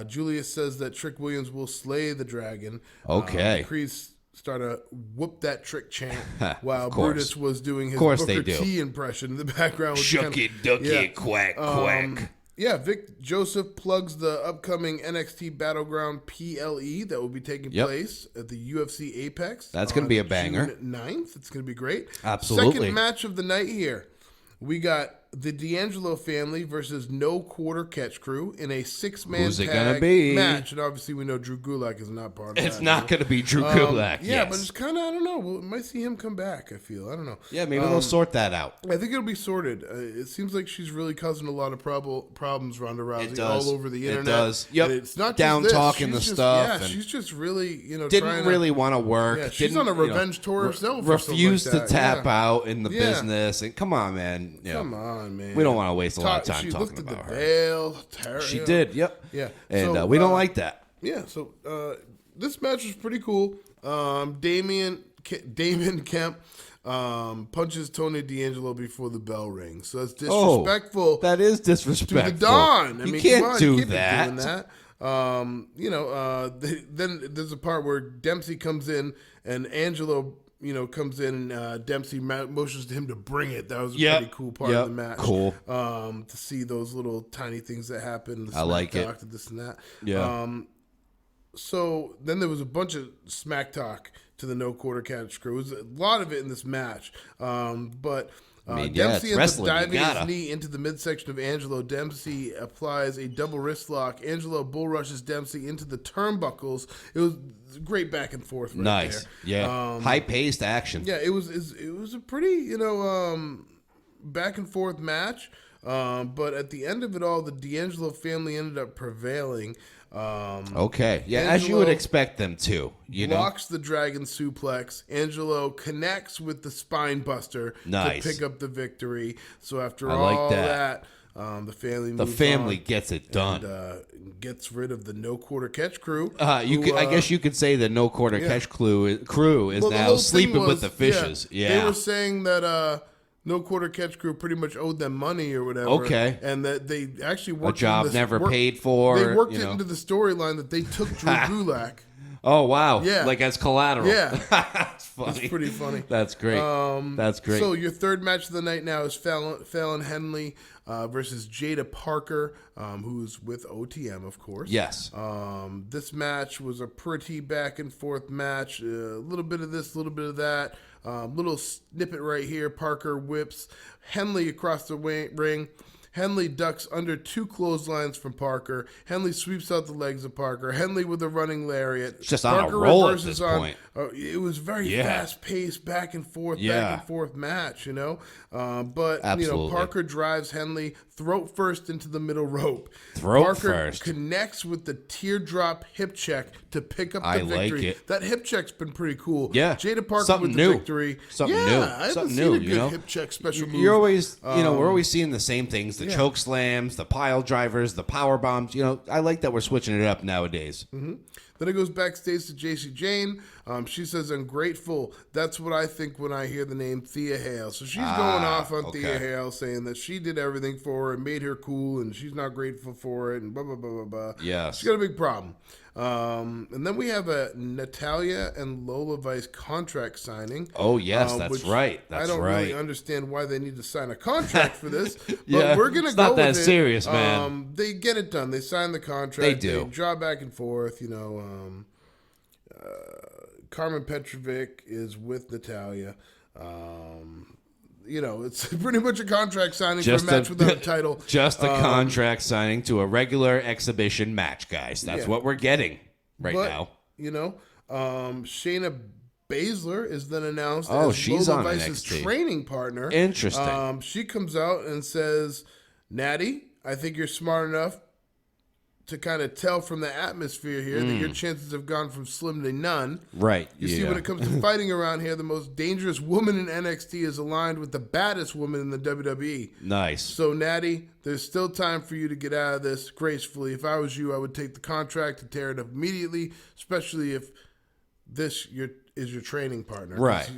Julius says that Trick Williams will slay the dragon. Okay. Creed's start to whoop that trick chant while Brutus was doing his Booker T impression in the background. Shucky ducky quack quack. Yeah, Vic Joseph plugs the upcoming NXT Battleground PLE that will be taking place at the UFC Apex. That's going to be a banger. June 9th. It's going to be great. Absolutely. Second match of the night here. We got the D'Angelo family versus No Quarter Catch Crew in a 6-man Who's it tag gonna be? match. And obviously we know Drew Gulak is not part of that. It's not going to be Drew Gulak. Yeah, but it's kind of, I don't know. We might see him come back, I feel. I don't know. Yeah, maybe they'll sort that out. I think it'll be sorted. It seems like she's really causing a lot of problems, Ronda Rousey, all over the internet. It does. Yep. And it's not down just talking the stuff. Yeah, she's just really, didn't really want to work. Yeah, she's on a revenge tour herself. Refused to tap out in the business. And come on, man. Come on, man. We don't want to waste a lot of time talking about her. Veil, she did. Yep. Yeah. And we don't like that. Yeah. So this match was pretty cool. Damon Kemp punches Tony D'Angelo before the bell rings. So that's disrespectful. That is disrespectful. To the Dawn. I mean, can't do you can't that. be doing that. Then there's a part where Dempsey comes in and Angelo, comes in and Dempsey motions to him to bring it. That was a pretty cool part of the match. Cool. To see those little tiny things that happen. I like it. This and that. Yeah. So then there was a bunch of smack talk to the no quarter catch crew. There was a lot of it in this match. But Dempsey ends up diving his knee into the midsection of Angelo. Dempsey applies a double wrist lock. Angelo bull rushes Dempsey into the turnbuckles. It was great back and forth. Nice. There. Yeah. High paced action. Yeah, it was a pretty back and forth match. But at the end of it all, the D'Angelo family ended up prevailing. Okay. Yeah, as you would expect them to. Blocks the dragon suplex. Angelo connects with the spine buster to pick up the victory. So after all that, the family gets it done. And, gets rid of the no quarter catch crew. I guess you could say the no quarter catch crew is now sleeping with the fishes. Yeah. They were saying that no quarter catch crew pretty much owed them money or whatever. Okay. And that they actually worked a job never paid for. They worked it into the storyline that they took Drew Gulak. Oh, wow. Yeah. Like as collateral. Yeah. That's funny. That's pretty funny. That's great. That's great. So your third match of the night now is Fallon Henley versus Jada Parker, who's with OTM, of course. Yes. This match was a pretty back and forth match. A little bit of this, a little bit of that. Little snippet right here. Parker whips Henley across the ring. Henley ducks under two clotheslines from Parker. Henley sweeps out the legs of Parker. Henley with a running lariat. It's just Parker on a roll at this point. It was very fast-paced, back and forth match, But, Absolutely. Parker drives Henley throat first into the middle rope. Parker first connects with the teardrop hip check to pick up the victory. Like it. That hip check's been pretty cool. Yeah. Jada Parker Something with new. the victory. Something new. I haven't Something seen new, a good hip check special move. You're always, we're always seeing the same things. The choke slams, the pile drivers, the power bombs. I like that we're switching it up nowadays. Mm-hmm. Then it goes backstage to JC Jane. She says, "Ungrateful. That's what I think when I hear the name Thea Hale." So she's going off on Thea Hale, saying that she did everything for her and made her cool, and she's not grateful for it, and blah, blah, blah, blah, blah. Yes. She's got a big problem. And then we have a Natalia and Lola Vice contract signing. Oh, yes, that's right. I don't really understand why they need to sign a contract for this, but Yeah, we're going to it's go not that with it. serious, man. They get it done. They sign the contract. They do. They draw back and forth, Carmen Petrovic is with Natalia. It's pretty much a contract signing for a match without a title. Just a contract signing to a regular exhibition match, guys. That's what we're getting now. Shayna Baszler is then announced as she's Lola on Vice's NXT. training partner. Interesting. She comes out and says, "Natty, I think you're smart enough to kind of tell from the atmosphere here that your chances have gone from slim to none. Right. You see, when it comes to fighting around here, the most dangerous woman in NXT is aligned with the baddest woman in the WWE. Nice. So, Natty, there's still time for you to get out of this gracefully. If I was you, I would take the contract and tear it up immediately, especially if this is your training partner. Right.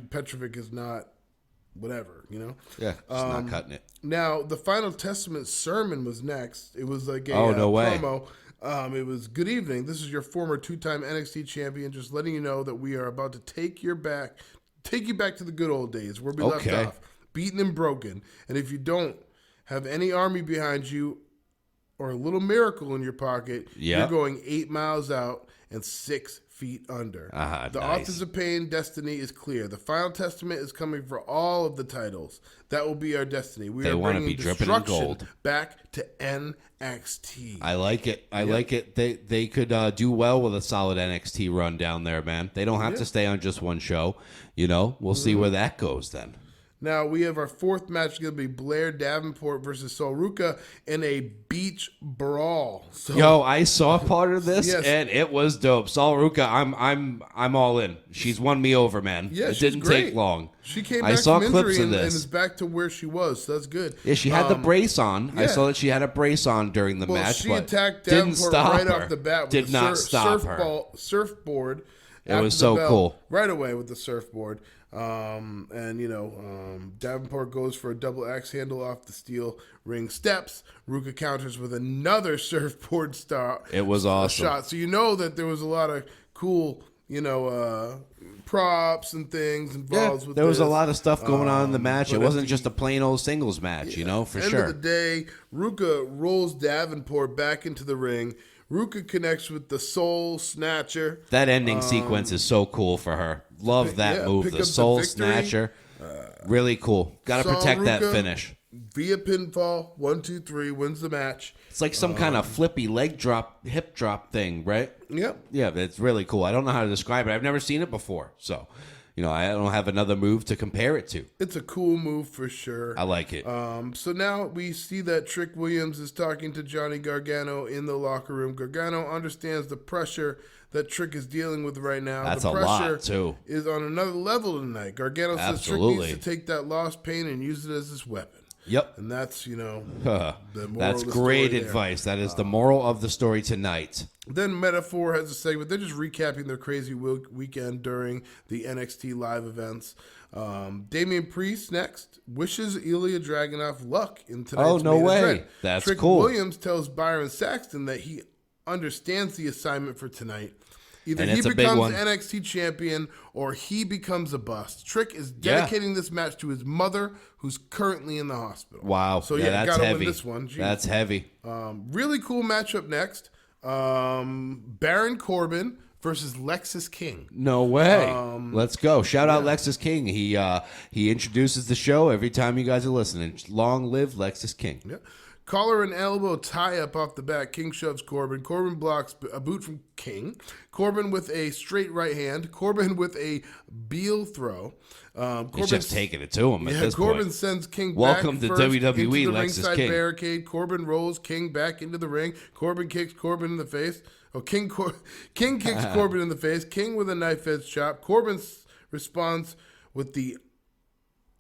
Petrovic is not whatever, Yeah, it's not cutting it. Now, the Final Testament sermon was next. It was like a promo. It was, "Good evening. This is your former two-time NXT champion. Just letting you know that we are about to take you back to the good old days where we left off, beaten and broken. And if you don't have any army behind you or a little miracle in your pocket, you're going 8 miles out and 6 feet under. The authors of pain destiny is clear. The Final Testament is coming for all of the titles. That will be our destiny. We are bringing destruction back to NXT." I like it. I like it. They could do well with a solid NXT run down there, man. They don't have to stay on just one show. We'll see where that goes then. Now, we have our fourth match going to be Blair Davenport versus Sol Ruca in a beach brawl. So, I saw part of this and it was dope. Sol Ruca, I'm all in. She's won me over, man. Yeah, it didn't take long. She came back from injury and is back to where she was. So that's good. Yeah, she had the brace on. I saw that she had a brace on during the match. She attacked Davenport right off the bat with surfboard. It was so cool. Right away with the surfboard. Davenport goes for a double axe handle off the steel ring steps. Ruka counters with another surfboard star. It was awesome. Shot. So you know that there was a lot of cool, props and things involved with there was a this. lot of stuff going on in the match. It but wasn't just a plain old singles match, for End sure. of the day, Ruka rolls Davenport back into the ring. Ruka connects with the Soul Snatcher. That ending sequence is so cool for her. Love that move. pick The up Soul victory. Snatcher. Really cool. Got to Saw protect that Ruka finish. Via pinfall, 1, 2, 3, wins the match. It's like some kind of flippy leg drop, hip drop thing, right? Yep. Yeah, it's really cool. I don't know how to describe it. I've never seen it before. So, I don't have another move to compare it to. It's a cool move for sure. I like it. So now we see that Trick Williams is talking to Johnny Gargano in the locker room. Gargano understands the pressure that Trick is dealing with right now. That's the a pressure lot, too. is on another level tonight. Gargano says Trick Absolutely. needs to take that lost pain and use it as his weapon. Yep. And that's, the moral That's of the great story advice. That is the moral of the story tonight. Then Metaphor has a segment. They're just recapping their crazy weekend during the NXT live events. Damian Priest next wishes Ilya Dragunov luck in tonight's no main way. event. That's Trick cool. Williams tells Byron Saxton that he understands the assignment for tonight. Either And he it's a big becomes one. NXT champion or he becomes a bust. Trick is dedicating this match to his mother, who's currently in the hospital. Wow. So that's gotta heavy. win this one. Jeez. That's heavy. Really cool matchup next. Baron Corbin versus Lexis King. No way. Let's go. Shout out Lexis King. He introduces the show every time you guys are listening. Long live Lexis King. Yeah. Collar and elbow tie up off the back. King shoves Corbin. Corbin blocks a boot from King. Corbin with a straight right hand. Corbin with a Beal throw. He's just taking it to him at this Corbin point. sends King Welcome back to first WWE, into the Lexis ringside King. barricade. Corbin rolls King back into the ring. Corbin kicks Corbin in the face. King kicks Corbin in the face. King with a knife edge chop. Corbin responds with the,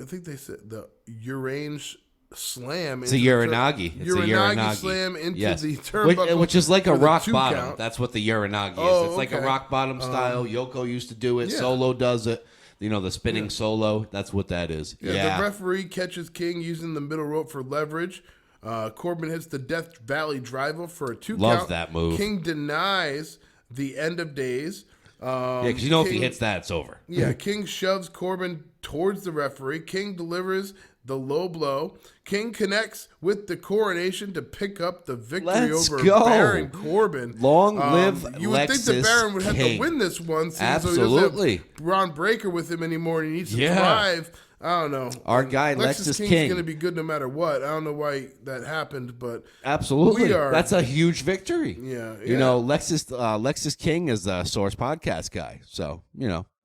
I think they said the Urange slam. It's a Uranagi. It's a Uranagi. Slam into Yes. the turnbuckle. Which is like a for the rock 2 bottom. count. That's what the Uranagi is. Oh, It's like a okay. rock bottom style. Yoko used to do it. yeah. Solo does it. The spinning solo. That's what that is. Yeah. The referee catches King using the middle rope for leverage. Corbin hits the Death Valley Driver for a 2 count. Love that move. King denies the end of days. Yeah, because if he hits that, it's over. Yeah, King shoves Corbin towards the referee. King delivers the low blow. King connects with the coronation to pick up the victory Let's over go. Baron Corbin. Long live You would think that Lexis Baron would have to King. win this one, since Absolutely. he doesn't have Braun Breaker with him anymore, and he needs to Yeah. thrive. I don't know. Our guy, Lexis King's King. going to be good no matter what. I don't know why that happened, but Absolutely. we are. That's a huge victory. Yeah, Lexis King is a Source podcast guy. So,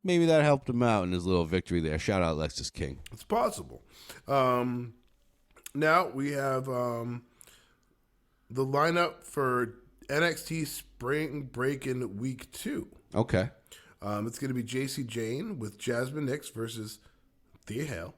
maybe that helped him out in his little victory there. Shout out Lexis King. It's possible. Now we have the lineup for NXT Spring Break in Week 2. Okay. It's going to be JC Jane with Jasmine Nix versus Thea Hale.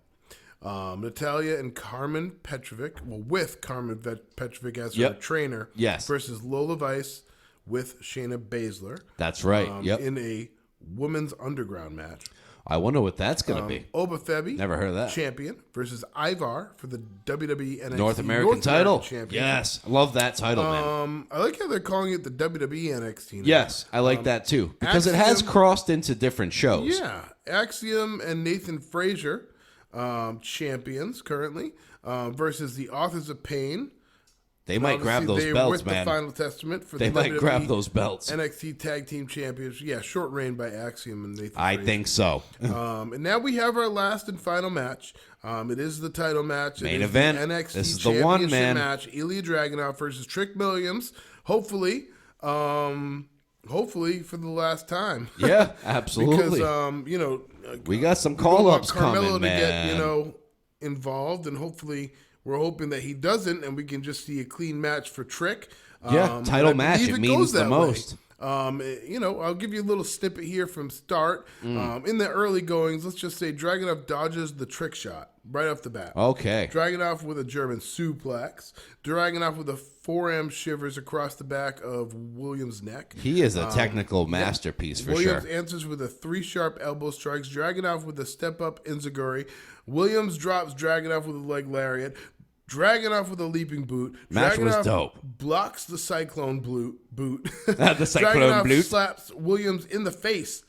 Natalia and Carmen Petrovic, with Carmen Petrovic as her trainer, Yes. versus Lola Vice with Shayna Baszler. That's right. In a women's underground match. I wonder what that's going to be. Oba Femi, Never heard of that. champion, versus Ivar for the WWE NXT North American title. champion. Yes. I love that title, man. I like how they're calling it the WWE NXT. now. Yes. I like that too. Because it has Axiom- crossed into different shows. Yeah, Axiom and Nathan Frazier, champions currently, versus the Authors of Pain. They might grab Obviously, those they're belts, with man. The Final Testament for They the might WWE grab those belts. NXT Tag Team Champions. Yeah, short reign by Axiom and Nathan. I Frazier. think so. And now we have our last and final match. It is the title match. Main it is event. The NXT This is the one, Championship man. match. Ilya Dragunov versus Trick Williams. Hopefully for the last time. Yeah, absolutely. Because we got some we don't want call-ups Carmelo coming, to man. get involved, and hopefully we're hoping that he doesn't, and we can just see a clean match for Trick. Yeah, title and I match. believe It goes means the that way. most. I'll give you a little snippet here from start. In the early goings, let's just say Dragunov dodges the trick shot right off the bat. Okay. Dragunov with a German suplex. Dragunov with a forearm shivers across the back of Williams' neck. He is a technical masterpiece for Williams sure. answers with a 3 sharp elbow strikes. Dragunov with a step-up enziguri. Williams drops Dragunov with a leg lariat. Dragunov with a leaping boot. Match was Dragunov dope. blocks the cyclone boot. The cyclone Dragunov boot. slaps Williams in the face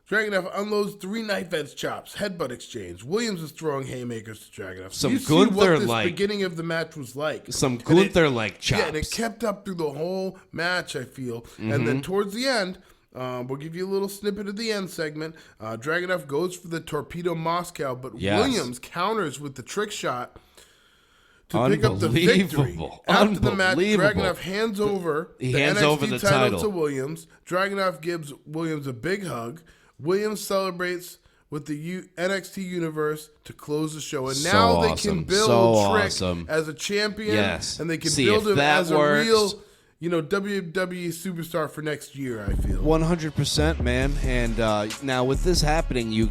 Dragunov unloads 3 knife edge chops, headbutt exchange. Williams is throwing haymakers to Dragunov. Some you see what this Gunther-like- beginning of the match was like. Some Gunther-like chops. Yeah, and it kept up through the whole match, I feel. And then towards the end, we'll give you a little snippet of the end segment. Dragunov goes for the Torpedo Moscow, but Yes. Williams counters with the trick shot to pick up the victory. Unbelievable. After the match, Unbelievable. Dragunov hands over He the hands NXT over the title title. to Williams. Dragunov gives Williams a big hug. Williams celebrates with the NXT Universe to close the show. And So now they awesome. can build So Trick awesome. as a champion. Yes. And they can See, build if him that as works- a real, WWE superstar for next year, I feel. 100%, man. And now with this happening,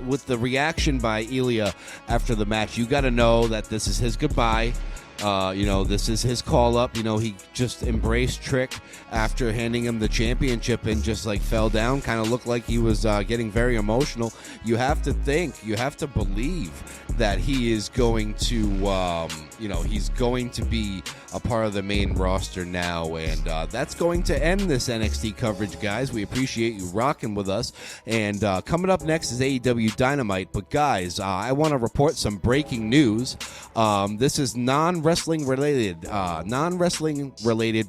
with the reaction by Ilya after the match, you got to know that this is his goodbye. This is his call up. He just embraced Trick after handing him the championship and just like fell down. Kind of looked like he was getting very emotional. You have to believe that he is going to, he's going to be a part of the main roster now. And that's going to end this NXT coverage, guys. We appreciate you rocking with us. And coming up next is AEW Dynamite. But guys, I want to report some breaking news. This is non-wrestling related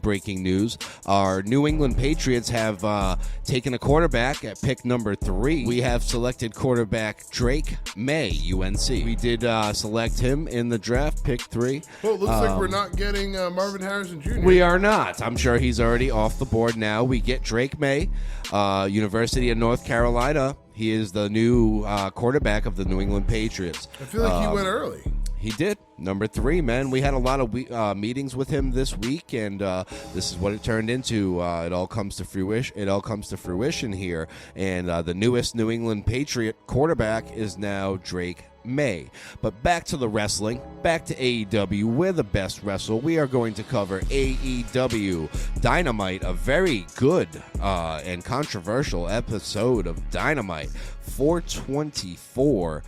breaking news. Our New England Patriots have taken a quarterback at pick number 3. We have selected quarterback Drake May, UNC. We did select him in the draft, pick 3. Well, it looks like we're not getting Marvin Harrison Jr. We are not. I'm sure he's already off the board now. We get Drake May, University of North Carolina. He is the new quarterback of the New England Patriots. I feel like he went early. He did. Number 3, man. We had a lot of meetings with him this week, and this is what it turned into. It all comes to fruition here. And the newest New England Patriot quarterback is now Drake May. But back to the wrestling, back to AEW. We're the best wrestle. We are going to cover AEW Dynamite, a very good and controversial episode of Dynamite. 424.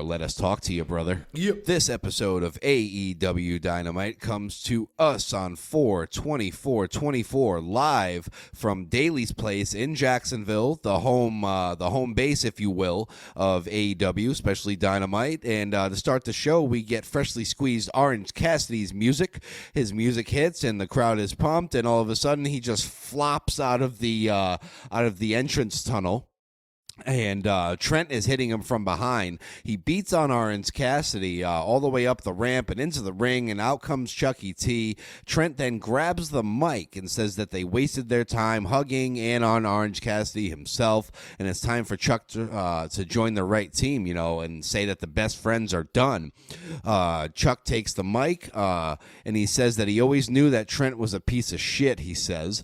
Let us talk to you, brother. Yep. This episode of AEW Dynamite comes to us on 4/24/24 live from Daly's Place in Jacksonville, the home base, if you will, of AEW, especially Dynamite. And to start the show, we get freshly squeezed Orange Cassidy's music. His music hits, and the crowd is pumped. And all of a sudden, he just flops out of the entrance tunnel. And Trent is hitting him from behind. He beats on Orange Cassidy all the way up the ramp and into the ring, and out comes Chucky T. Trent then grabs the mic and says that they wasted their time hugging and on Orange Cassidy himself, and it's time for Chuck to join the right team, and say that the best friends are done. Chuck takes the mic, and he says that he always knew that Trent was a piece of shit, he says,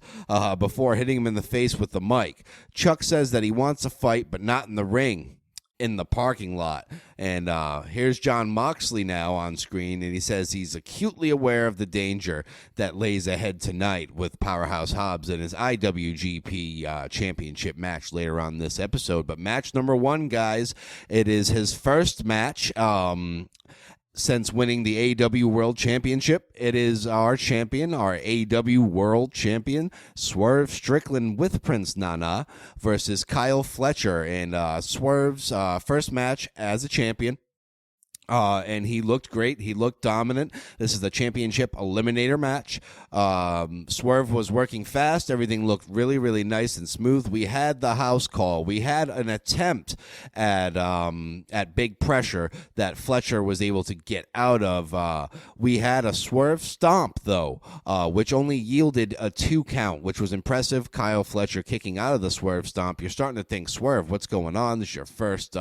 before hitting him in the face with the mic. Chuck says that he wants a fight, but not in the ring, in the parking lot. And here's John Moxley now on screen, and he says he's acutely aware of the danger that lays ahead tonight with Powerhouse Hobbs in his IWGP championship match later on this episode. But match number 1, guys, it is his first match since winning the AEW World Championship. It is our champion, our AEW World Champion, Swerve Strickland with Prince Nana versus Kyle Fletcher. And Swerve's first match as a champion. And he looked great. He looked dominant. This is the championship eliminator match. Swerve was working fast. Everything looked really, really nice and smooth. We had the house call. We had an attempt at big pressure that Fletcher was able to get out of. We had a Swerve stomp, though, which only yielded a 2 count, which was impressive. Kyle Fletcher kicking out of the Swerve stomp. You're starting to think, Swerve, what's going on? This is your first,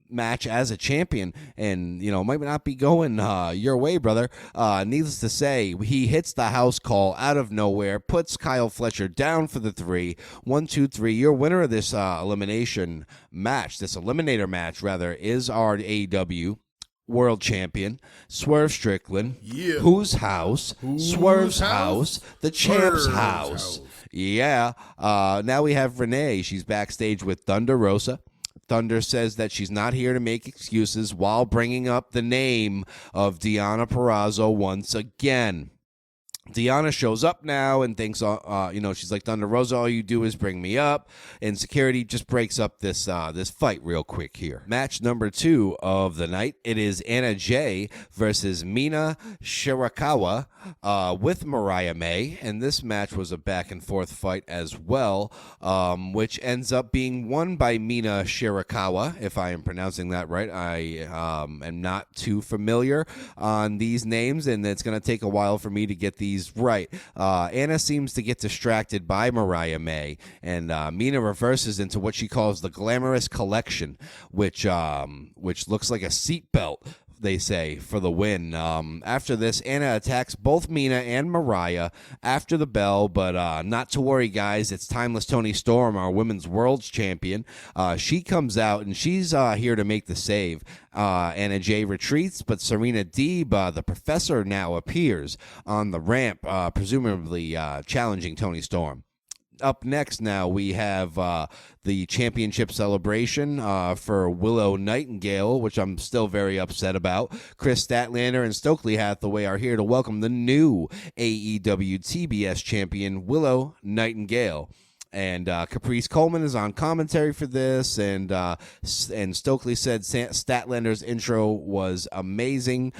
match as a champion, and might not be going your way, brother. Needless to say, he hits the house call out of nowhere, puts Kyle Fletcher down for the 3. 1, 2, 3. Your winner of this eliminator match, is our AEW World Champion, Swerve Strickland. Yeah. Whose house? Swerve's house. The champ's Swerve's house. house. Yeah. Now we have Renee. She's backstage with Thunder Rosa. Thunder says that she's not here to make excuses while bringing up the name of Deonna Purrazzo once again. Deanna shows up now and thinks, she's like, Thunder Rosa, all you do is bring me up. And security just breaks up this fight real quick here. Match number 2 of the night. It is Anna Jay versus Mina Shirakawa with Mariah May. And this match was a back-and-forth fight as well, which ends up being won by Mina Shirakawa, if I am pronouncing that right. I am not too familiar on these names, and it's going to take a while for me to get these right. Anna seems to get distracted by Mariah May, and Mina reverses into what she calls the glamorous collection, which looks like a seatbelt, they say, for the win. After this, Anna attacks both Mina and Mariah after the bell, but not to worry, guys. It's Timeless Toni Storm, our women's world's champion. She comes out, and she's here to make the save. Anna Jay retreats, but Serena Deeb, the professor, now appears on the ramp, presumably challenging Toni Storm. Up next now, we have the championship celebration for Willow Nightingale, which I'm still very upset about. Chris Statlander and Stokely Hathaway are here to welcome the new AEW TBS champion, Willow Nightingale. And Caprice Coleman is on commentary for this, and Stokely said Statlander's intro was amazing.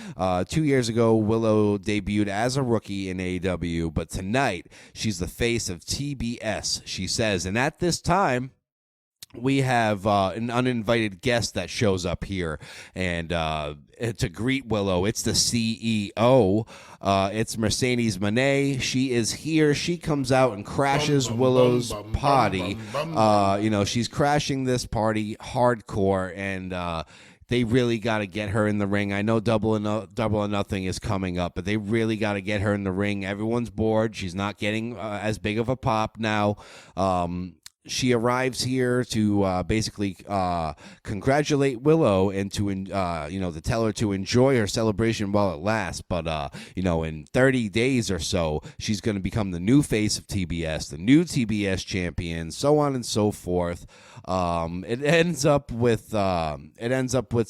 2 years ago, Willow debuted as a rookie in AEW, but tonight she's the face of TBS, she says. And at this time, we have an uninvited guest that shows up here, and to greet Willow, it's the CEO. It's Mercedes Moné. She is here. She comes out and crashes Willow's party. She's crashing this party hardcore, and they really got to get her in the ring. I know Double or Nothing is coming up, but they really got to get her in the ring. Everyone's bored. She's not getting as big of a pop now. She arrives here to basically congratulate Willow and to tell her to enjoy her celebration while it lasts. But in 30 days or so, she's going to become the new face of TBS, the new TBS champion, so on and so forth. It ends up with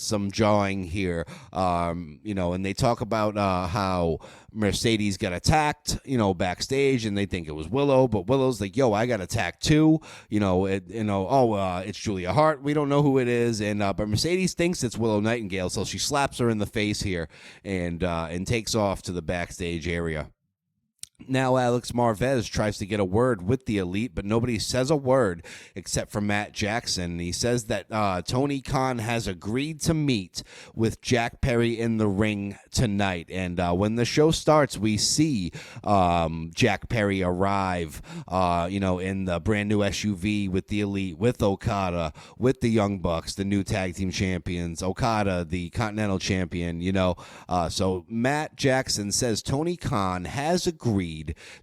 some jawing here, and they talk about how Mercedes got attacked, backstage, and they think it was Willow, but Willow's like, yo, I got attacked too. It's Julia Hart. We don't know who it is, and but Mercedes thinks it's Willow Nightingale, so she slaps her in the face here and takes off to the backstage area. Now Alex Marvez tries to get a word with the Elite, but nobody says a word except for Matt Jackson. He says that Tony Khan has agreed to meet with Jack Perry in the ring tonight. And when the show starts, we see Jack Perry arrive, in the brand new SUV with the Elite, with Okada, with the Young Bucks, the new tag team champions, Okada, the Continental champion, So Matt Jackson says Tony Khan has agreed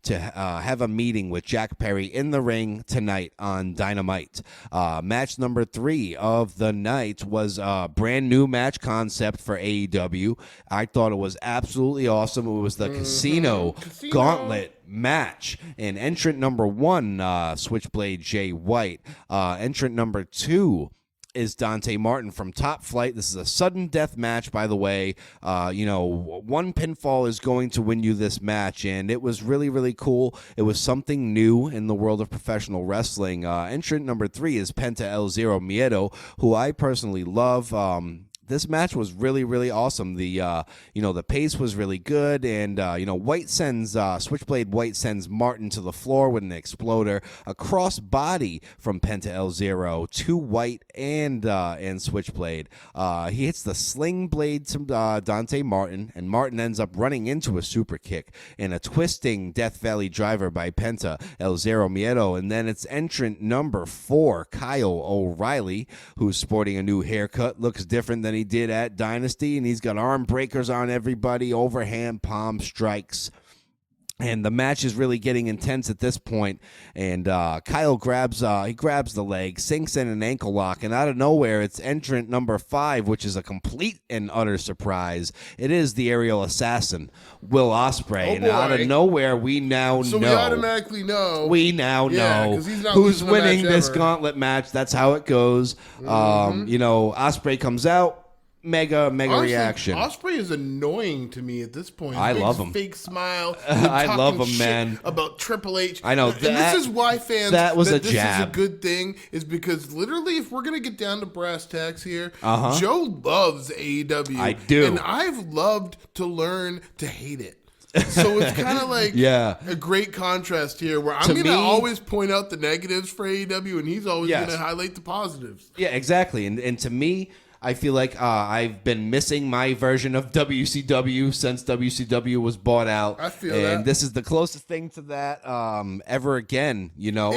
to have a meeting with Jack Perry in the ring tonight on Dynamite. Match number 3 of the night was a brand new match concept for AEW. I thought it was absolutely awesome. It was the Casino Gauntlet match. And entrant number 1, Switchblade Jay White. Entrant number 2 is Dante Martin from Top Flight. This is a sudden death match, by the way. One pinfall is going to win you this match, and it was really, really cool. It was something new in the world of professional wrestling. Entrant number 3 is Penta El Zero Miedo, who I personally love. This match was really, really awesome. The pace was really good, and White sends Switchblade White sends Martin to the floor with an exploder, a cross body from Penta El Zero to White and Switchblade. He hits the sling blade to Dante Martin, and Martin ends up running into a super kick and a twisting Death Valley driver by Penta El Zero Miedo. And then it's entrant number 4, Kyle O'Reilly, who's sporting a new haircut, looks different than he did at Dynasty, and he's got arm breakers on everybody, overhand palm strikes. And the match is really getting intense at this point. And Kyle grabs the leg, sinks in an ankle lock, and out of nowhere, it's entrant number 5, which is a complete and utter surprise. It is the aerial assassin, Will Ospreay. And out of nowhere, we now know. We automatically know. We now know who's winning this gauntlet match. That's how it goes. Ospreay comes out. mega Honestly, reaction. Ospreay is annoying to me at this point. I love him. Fake smile. I love him, man. About Triple H. I know and this is why fans. That was a this jab. is a good thing, is because literally, if we're gonna get down to brass tacks here, Uh-huh. Joe loves AEW. I do, and I've loved to learn to hate it. So it's kind of like a great contrast here, where I'm going to always point out the negatives for AEW, and he's always going to highlight the positives. Yeah, exactly. And to me, I feel like I've been missing my version of WCW since WCW was bought out. I feel and that. This is the closest thing to that ever again, you know.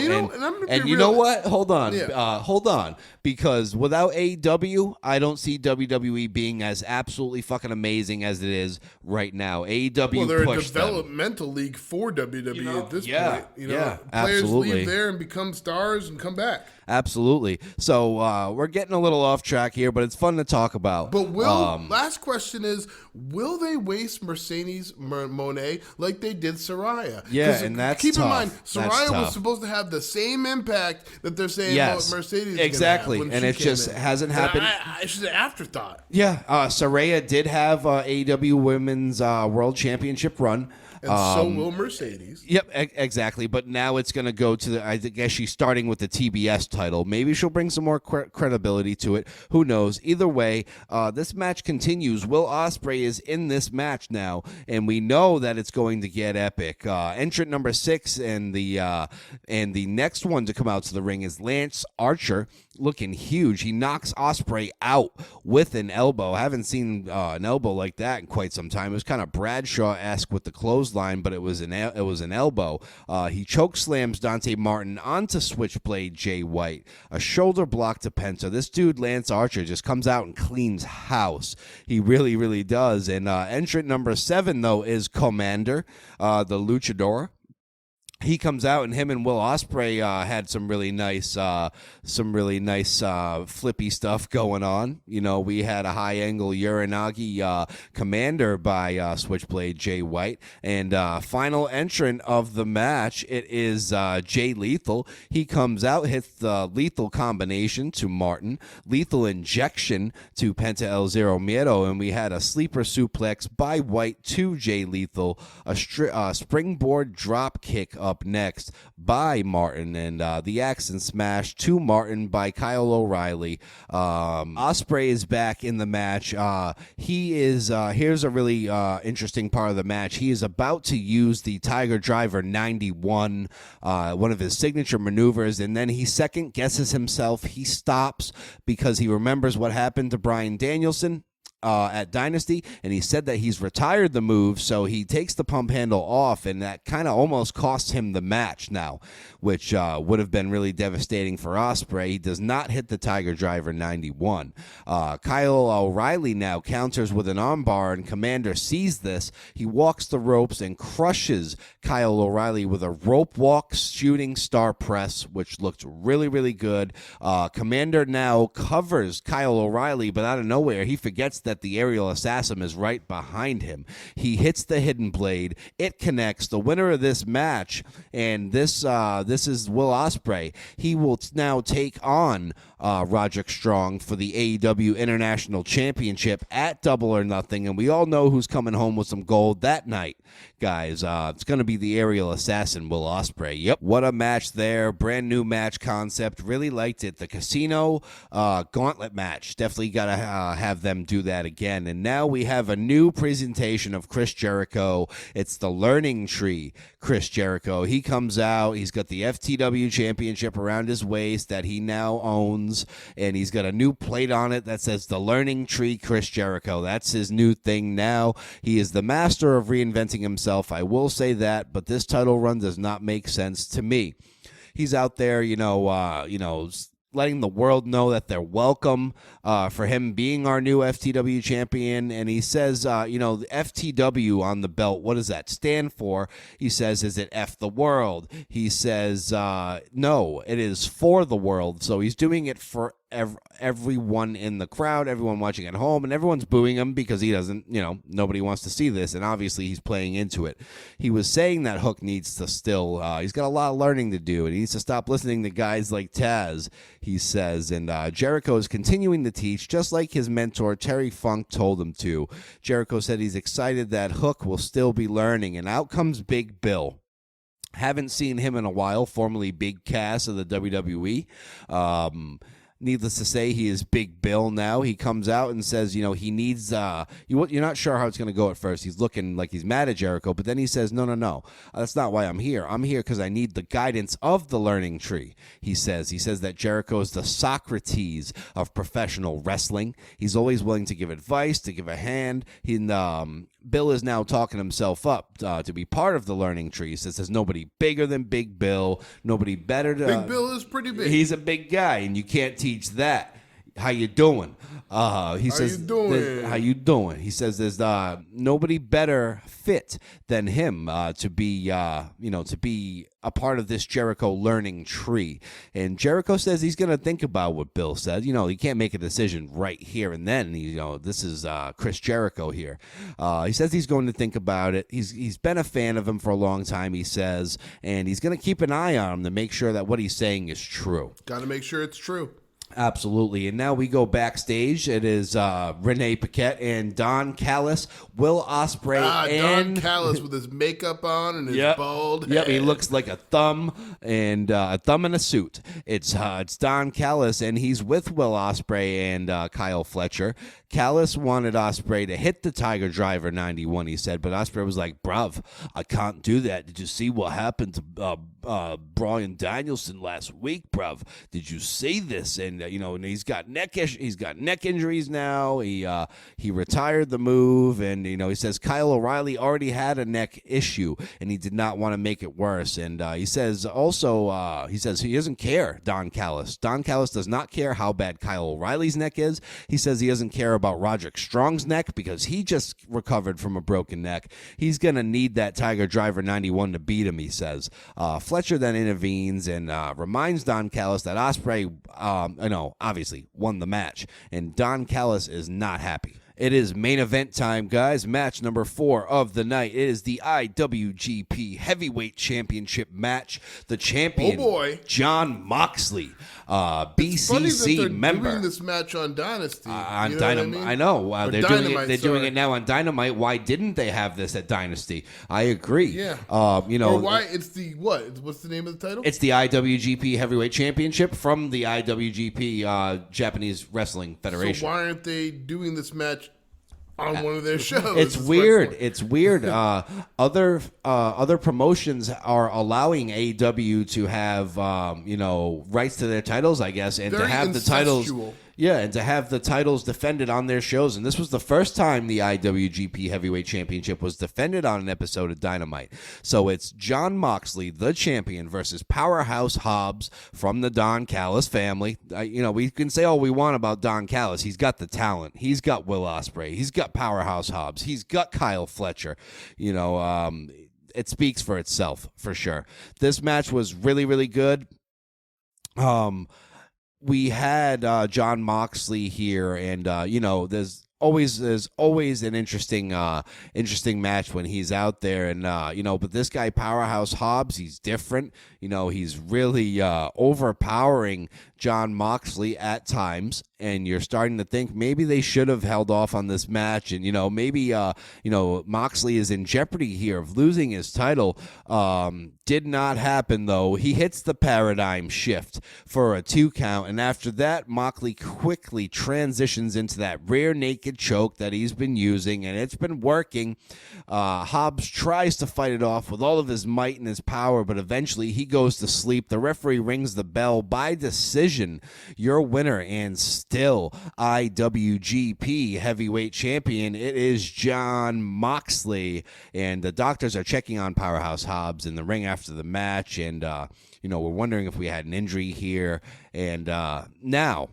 And you know what? Hold on. Because without AEW, I don't see WWE being as absolutely fucking amazing as it is right now. AEW Well, they're a pushed them. developmental league for WWE at this point. Yeah, players absolutely. leave there and become stars and come back. Absolutely. So we're getting a little off track here, but it's fun to talk about. But last question is, will they waste Mercedes Moné like they did Saraya? Yeah, and that's keep tough. in mind, That's Saraya was tough. supposed to have the same impact that they're saying about Mercedes. Exactly, when and she it came just in. hasn't happened. It's just an afterthought. Yeah, Saraya did have AEW Women's World Championship run. And so will Mercedes. Yep, exactly. But now it's going to go to I guess she's starting with the TBS title. Maybe she'll bring some more credibility to it. Who knows? Either way, this match continues. Will Ospreay is in this match now, and we know that it's going to get epic. Entrant number 6 and the next one to come out to the ring is Lance Archer, looking huge. He knocks Ospreay out with an elbow. I haven't seen an elbow like that in quite some time. It was kind of Bradshaw-esque with the clothesline, but it was an elbow. He choke slams Dante Martin onto Switchblade Jay White. A shoulder block to Penta. This dude, Lance Archer, just comes out and cleans house. He really, really does. And entrant number 7, though, is Commander, the luchador. He comes out, and him and Will Ospreay had some really nice flippy stuff going on. You know, we had a high angle Uranagi Commander by Switchblade Jay White, and final entrant of the match, it is Jay Lethal. He comes out, hits the lethal combination to Martin, lethal injection to Penta El Zero Miedo, and we had a sleeper suplex by White to Jay Lethal, a springboard drop kick up next by Martin, and the accent smash to Martin by Kyle O'Reilly. Ospreay is back in the match. He is here's a really interesting part of the match. He is about to use the Tiger Driver 91, one of his signature maneuvers, and then he second guesses himself. He stops because he remembers what happened to Bryan Danielson at Dynasty, and he said that he's retired the move, so he takes the pump handle off, and that kind of almost costs him the match now, which would have been really devastating for Ospreay. He does not hit the Tiger Driver 91. Kyle O'Reilly now counters with an armbar, and Commander sees this. He walks the ropes and crushes Kyle O'Reilly with a rope walk shooting star press, which looked really, really good. Commander now covers Kyle O'Reilly, but out of nowhere, he forgets that the aerial assassin is right behind him. He hits the hidden blade. It connects. The winner of this match, and this is Will Ospreay. He will now take on Roderick Strong for the AEW International Championship at Double or Nothing, and we all know who's coming home with some gold that night, guys. It's going to be the aerial assassin, Will Ospreay. Yep, what a match there. Brand new match concept. Really liked it. The Casino Gauntlet match. Definitely got to have them do that again. And now we have a new presentation of Chris Jericho. It's the Learning Tree Chris Jericho. He comes out. He's got the FTW Championship around his waist that he now owns, and he's got a new plate on it that says the Learning Tree Chris Jericho. That's his new thing now. He is the master of reinventing himself. I will say that, but this title run does not make sense to me. He's out there, letting the world know that they're welcome for him being our new FTW champion. And he says, the FTW on the belt, what does that stand for? He says, is it F the world? He says, no, it is for the world. So he's doing it for everyone in the crowd, everyone watching at home, and everyone's booing him because he doesn't, nobody wants to see this, and obviously he's playing into it. He was saying that Hook needs to still, he's got a lot of learning to do, and he needs to stop listening to guys like Taz, he says, and Jericho is continuing to teach, just like his mentor Terry Funk told him to. Jericho said he's excited that Hook will still be learning, and out comes Big Bill. Haven't seen him in a while, formerly Big Cass of the WWE. Needless to say, he is Big Bill now. He comes out and says, he needs, you're not sure how it's going to go at first. He's looking like he's mad at Jericho, but then he says, no, that's not why I'm here. I'm here because I need the guidance of the learning tree, he says. He says that Jericho is the Socrates of professional wrestling. He's always willing to give advice, to give a hand. Bill is now talking himself up to be part of the learning tree. He says there's nobody bigger than Big Bill, nobody better. Big Bill is pretty big. He's a big guy, and you can't teach that. How you doing? He says, how you doing? He says there's nobody better fit than him to be a part of this Jericho learning tree. And Jericho says he's going to think about what Bill said. He can't make a decision right here and then. This is Chris Jericho here. He says he's going to think about it. He's been a fan of him for a long time, he says, and he's going to keep an eye on him to make sure that what he's saying is true. Got to make sure it's true. Absolutely. And now we go backstage. It is Renee Paquette and Don Callis, Will Ospreay, and Don Callis with his makeup on and his bald head. Yep, he looks like a thumb and a thumb in a suit. It's Don Callis, and he's with Will Ospreay and Kyle Fletcher. Callis wanted Ospreay to hit the Tiger Driver 91, he said, but Ospreay was like, bruv, I can't do that. Did you see what happened to Bryan Danielson last week, bruv? Did you see this? And and he's got neck injuries now. He retired the move, and he says Kyle O'Reilly already had a neck issue, and he did not want to make it worse. And he says also he doesn't care. Don Callis does not care how bad Kyle O'Reilly's neck is. He says he doesn't care about Roderick Strong's neck because he just recovered from a broken neck. He's gonna need that Tiger Driver 91 to beat him, he says. Fletcher then intervenes and reminds Don Callis that Ospreay obviously won the match, and Don Callis is not happy. It is main event time, guys. Match number 4 of the night. It is the IWGP Heavyweight Championship match. The champion, Jon Moxley, BCC member. Doing this match on Dynasty. On Dynamite, I know. They're doing it now on Dynamite. Why didn't they have this at Dynasty? I agree. Yeah. Or why? It's the what? What's the name of the title? It's the IWGP Heavyweight Championship from the IWGP Japanese Wrestling Federation. So why aren't they doing this match on one of their shows? It's weird. It's weird. Other promotions are allowing AEW to have rights to their titles, I guess, and to have the titles. Yeah, and to have the titles defended on their shows. And this was the first time the IWGP Heavyweight Championship was defended on an episode of Dynamite. So it's Jon Moxley, the champion, versus Powerhouse Hobbs from the Don Callis family. We can say all we want about Don Callis. He's got the talent. He's got Will Ospreay. He's got Powerhouse Hobbs. He's got Kyle Fletcher. It speaks for itself, for sure. This match was really, really good. We had Jon Moxley here, and there's always an interesting match when he's out there, and but this guy Powerhouse Hobbs, he's different. He's really overpowering Jon Moxley at times, and you're starting to think maybe they should have held off on this match, and maybe Moxley is in jeopardy here of losing his title. Did not happen though. He hits the paradigm shift for a 2 count, and after that Moxley quickly transitions into that rear naked choke that he's been using, and it's been working. Hobbs tries to fight it off with all of his might and his power, but eventually he goes to sleep. The referee rings the bell by decision. Your winner and still IWGP Heavyweight Champion, it is Jon Moxley. And the doctors are checking on Powerhouse Hobbs in the ring after the match, and we're wondering if we had an injury here. And now,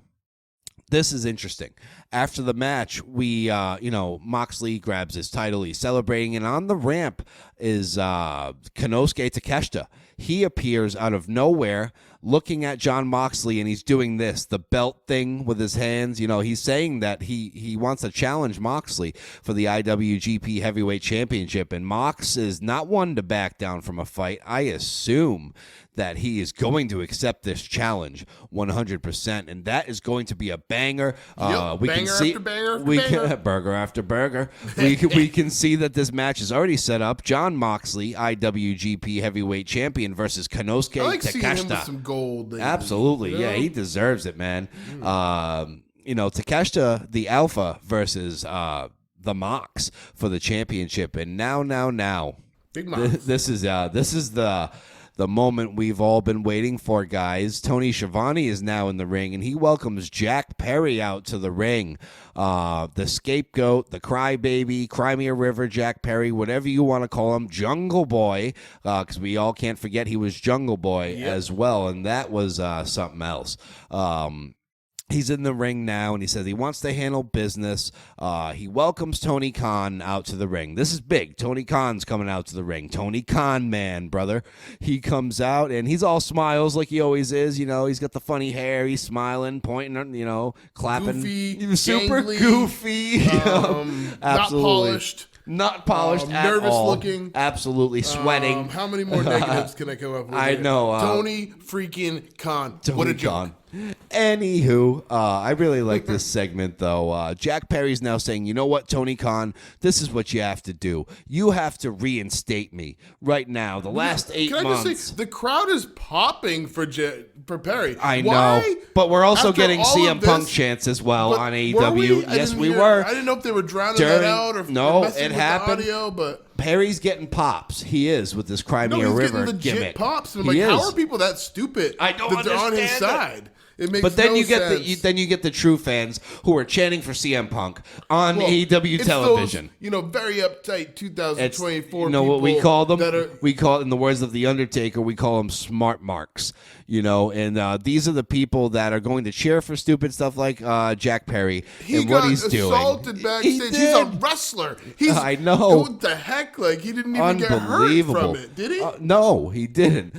this is interesting. after the match, we, Moxley grabs his title. He's celebrating. And on the ramp is Konosuke Takeshita. He appears out of nowhere looking at Jon Moxley, and he's doing the belt thing with his hands. He's saying that he wants to challenge Moxley for the IWGP Heavyweight Championship, and Mox is not one to back down from a fight. I assume that he is going to accept this challenge 100%, and that is going to be a banger. We banger can see after banger after banger. Burger after burger. We can see that this match is already set up. Jon Moxley, IWGP Heavyweight Champion, versus Konosuke I like Takeshita. seeing him with some gold. Lately, Absolutely, yeah, he deserves it, man. Takeshita, the Alpha, versus the Mox for the championship, and now, Big Mox. This is the moment we've all been waiting for, guys. Tony Schiavone is now in the ring, and he welcomes Jack Perry out to the ring. The scapegoat, the crybaby, Crimea River, Jack Perry, whatever you want to call him, Jungle Boy, because we all can't forget he was Jungle Boy as well, and that was something else. He's in the ring now, and he says he wants to handle business. He welcomes Tony Khan out to the ring. This is big. Tony Khan's coming out to the ring. Tony Khan, man, brother. He comes out, and he's all smiles like he always is. He's got the funny hair. He's smiling, pointing, clapping. Goofy, super gangly, goofy. not polished. Not polished at nervous all. looking. Absolutely sweating. How many more negatives can I come up with? I know. Tony freaking Khan. What a joke. Anywho, I really like this segment, though. Jack Perry's now saying, you know what, Tony Khan, this is what you have to do. You have to reinstate me right now. The last 8 months. Can I just say, the crowd is popping for Perry. I know. Why? But we're also After getting all CM of this- Punk chants as well But on were AEW. we? Yes, we were. I didn't know if they were drowning that out or No, messing it with happened. The audio, but Perry's getting pops. He is with this Crimea no, he's River getting legit gimmick. pops. And I'm He like, is. how are people that stupid? I don't that they're on his understand it. side. It makes But then no you get sense. you get the true fans who are chanting for CM Punk on AEW It's television. Those, very uptight 2024 you know what we people call them? that are- We call it, in the words of The Undertaker, we call them smart marks. And these are the people that are going to cheer for stupid stuff like Jack Perry and what he's doing. Assaulted backstage. He's a wrestler. I know. What the heck? Like, he didn't even get hurt from it, did he? No, he didn't.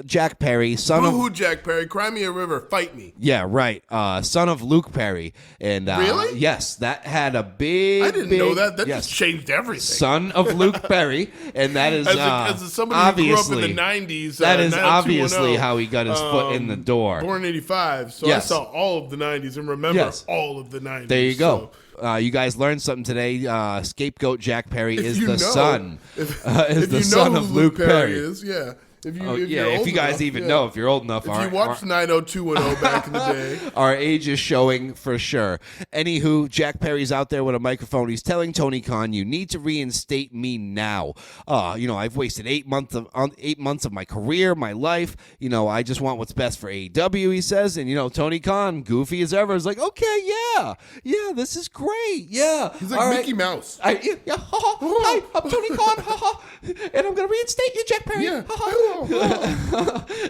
Jack Perry, son Boo-hoo, of... Jack Perry. Crimea River, fight me. Yeah, right. Son of Luke Perry. And Really? Yes, that had a big... I didn't know that. That yes. just changed everything. Son of Luke Perry, and that is as somebody who grew up in the 90s. That is 90210, obviously how he got his foot in the door. Born in 85, so Yes. I saw all of the 90s and remember all of the 90s. There you go. You guys learned something today. Scapegoat Jack Perry is the son. If Is the you know son who of Luke Perry. is, yeah. If You're old you guys enough, even yeah. know, if you're old enough. If you watched 90210 back in the day. Our age is showing for sure. Anywho, Jack Perry's out there with a microphone. He's telling Tony Khan, you need to reinstate me now. I've wasted 8 months of my career, my life. I just want what's best for AEW, he says. And, Tony Khan, goofy as ever, is like, okay, yeah, this is great. Yeah. He's like Mickey Mouse. Hi, I'm Tony Khan, and I'm going to reinstate you, Jack Perry. Yeah.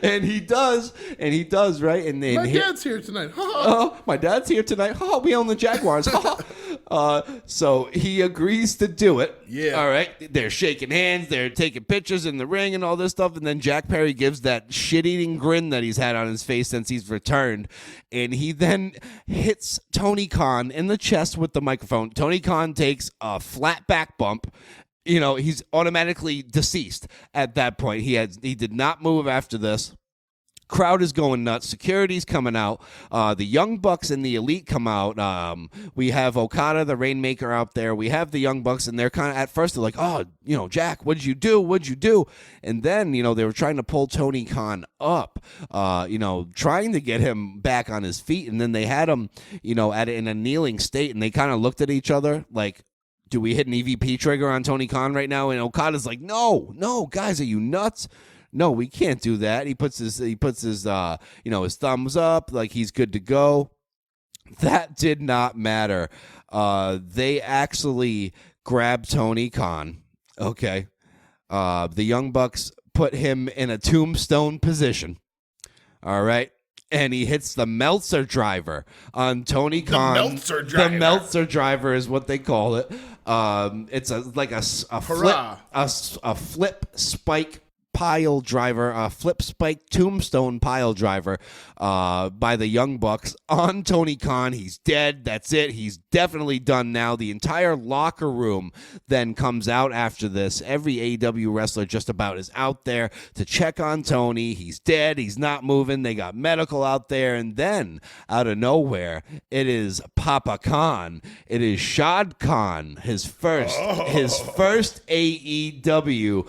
and he does, right? And My dad's here tonight. my dad's here tonight. We own the Jaguars. So he agrees to do it. Yeah. All right. They're shaking hands. They're taking pictures in the ring and all this stuff. And then Jack Perry gives that shit-eating grin that he's had on his face since he's returned. And he then hits Tony Khan in the chest with the microphone. Tony Khan takes a flat back bump. He's automatically deceased at that point. He did not move after this. Crowd is going nuts. Security's coming out. The Young Bucks and the Elite come out. We have Okada, the Rainmaker, out there. We have the Young Bucks, and they're kind of, at first, they're like, Jack, what'd you do? And then, they were trying to pull Tony Khan up, trying to get him back on his feet. And then they had him, in a kneeling state, and they kind of looked at each other like, do we hit an EVP trigger on Tony Khan right now? And Okada's like, no, guys, are you nuts? No, we can't do that. He puts his his thumbs up like he's good to go. That did not matter. They actually grabbed Tony Khan. Okay. The Young Bucks put him in a tombstone position. All right. and he hits the Meltzer driver on Tony Khan. Meltzer driver. The Meltzer driver is what they call it. It's a flip spike pile driver, a flip spike tombstone pile driver by the Young Bucks on Tony Khan. He's dead. That's it. He's definitely done now. The entire locker room then comes out after this. Every AEW wrestler just about is out there to check on Tony. He's dead. He's not moving. They got medical out there. And then out of nowhere, it is Papa Khan. It is Shad Khan, his first AEW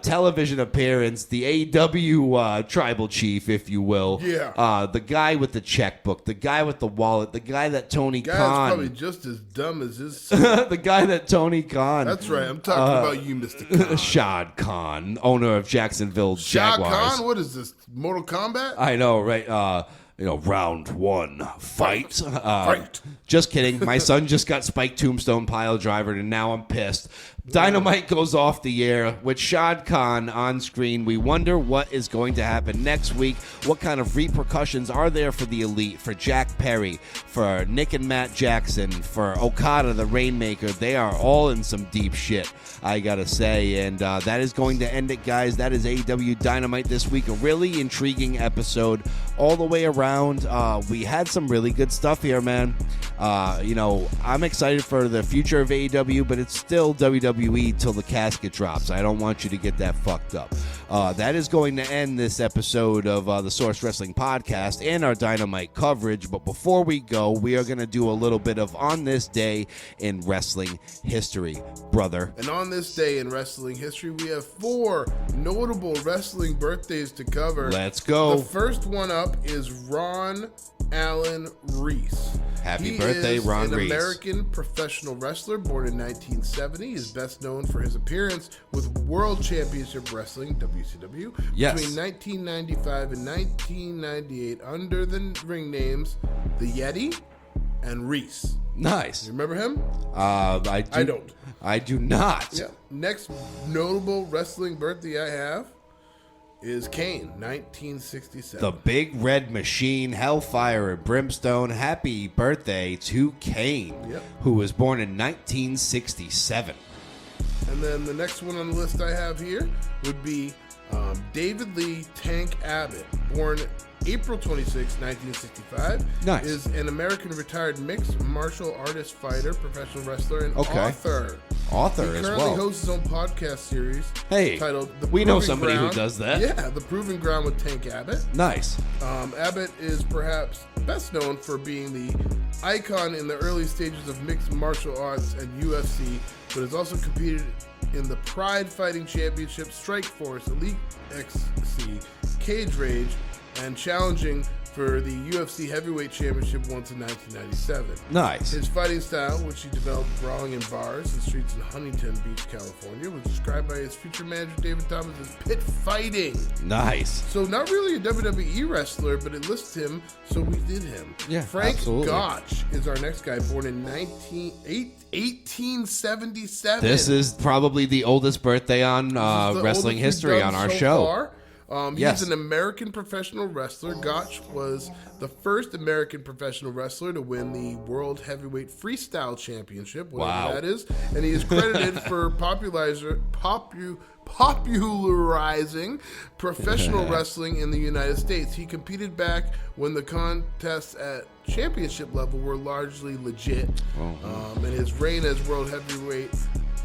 television appearance, the AEW tribal chief, if you will. Yeah. The guy with the checkbook, the guy with the wallet, the guy that Tony Guy's Khan. probably just as dumb as his. The guy that Tony Khan. That's right. I'm talking about you, Mr. Khan. Shad Khan, owner of Jacksonville Shad Jaguars. Khan? What is this? Mortal Kombat? I know, right? Round one, fight. Fight. Just kidding. My son just got spiked tombstone pile driver, and now I'm pissed. Dynamite goes off the air with Shad Khan on screen. We wonder what is going to happen next week. What kind of repercussions are there for the Elite, for Jack Perry, for Nick and Matt Jackson, for Okada the Rainmaker? They are all in some deep shit, I gotta say. And that is going to end it, guys. That is AEW Dynamite this week. A really intriguing episode all the way around. We had some really good stuff here, man. I'm excited for the future of AEW, but it's still WWE till the casket drops. I don't want you to get that fucked up. That is going to end this episode of the Source Wrestling Podcast and our Dynamite coverage. But before we go, we are going to do a little bit of On This Day in Wrestling History, brother. And on this day in wrestling history, we have 4 notable wrestling birthdays to cover. Let's go. The first one up is Ron Allen Reese. Happy birthday, Ron Reese. He is an American professional wrestler born in 1970. He is best known for his appearance with World Championship Wrestling, WCW, yes, between 1995 and 1998 under the ring names The Yeti and Reese. Nice. You remember him? I don't. I do not. Yeah. Next notable wrestling birthday I have is Kane, 1967. The Big Red Machine, Hellfire and Brimstone. Happy birthday to Kane, who was born in 1967. And then the next one on the list I have here would be David Lee Tank Abbott, born April 26, 1965. Nice. Is an American retired mixed martial artist, fighter, professional wrestler, and author. Author he as well. currently hosts his own podcast series titled The We Proving know somebody Ground. who does that. Yeah, The Proving Ground with Tank Abbott. Nice. Abbott is perhaps best known for being the icon in the early stages of mixed martial arts and UFC, but has also competed in the Pride Fighting Championship, Strike Force, Elite XC, Cage Rage, and challenging for the UFC Heavyweight Championship once in 1997. Nice. His fighting style, which he developed brawling in bars and streets in Huntington Beach, California, was described by his future manager David Thomas as pit fighting. Nice. So not really a WWE wrestler, but it lists him, so we did him. Yeah, Frank absolutely. Gotch is our next guy, born in 1877. This is probably the oldest birthday on wrestling history on our show. Far. He's an American professional wrestler. Gotch was the first American professional wrestler to win the World Heavyweight Freestyle Championship, whatever that is. And he is credited for popularizing professional wrestling in the United States. He competed back when the contests at championship level were largely legit. And his reign as World Heavyweight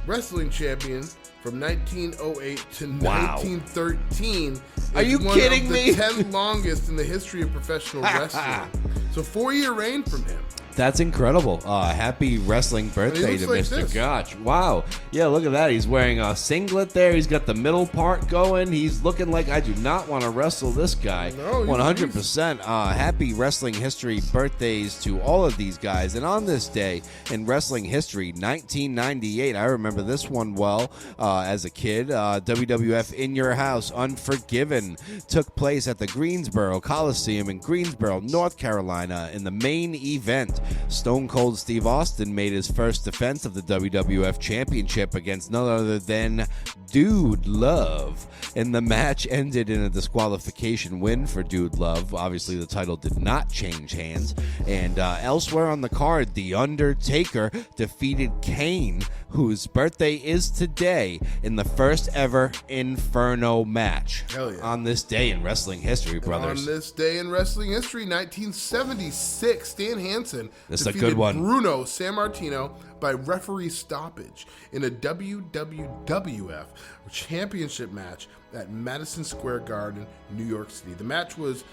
Wrestling Champion from 1908 to 1913. Are you kidding me? The 10th longest in the history of professional wrestling. So 4-year reign from him. That's incredible. Happy wrestling birthday to like Mr. this. Gotch. Wow. Yeah, look at that. He's wearing a singlet there. He's got the middle part going. He's looking like I do not want to wrestle this guy. No, 100%. Happy wrestling history birthdays to all of these guys. And on this day in wrestling history, 1998, I remember this one well as a kid. WWF In Your House Unforgiven took place at the Greensboro Coliseum in Greensboro, North Carolina in the main event. Stone Cold Steve Austin made his first defense of the WWF Championship against none other than Dude Love. And the match ended in a disqualification win for Dude Love. Obviously, the title did not change hands. And elsewhere on the card, The Undertaker defeated Kane, whose birthday is today, in the first ever Inferno match. Hell yeah. On this day in wrestling history, brothers. On this day in wrestling history, 1976, Stan Hansen This is a defeated good one. Bruno Sammartino by referee stoppage in a WWF championship match at Madison Square Garden, New York City. The match was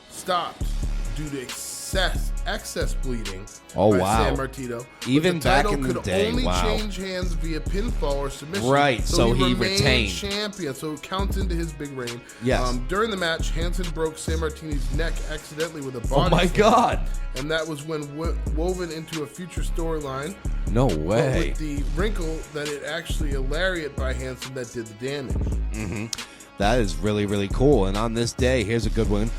stopped due to excess bleeding by Sammartino. Even back in the day, the title could only change hands via pinfall or submission. Right, so he remained retained. champion, so it counts into his big reign. Yes. During the match, Hansen broke Sammartino's neck accidentally with a body. Oh my slam, God! And that was when woven into a future storyline. No way. With the wrinkle that it actually a lariat by Hansen that did the damage. Mm-hmm. That is really, really cool. And on this day, here's a good one.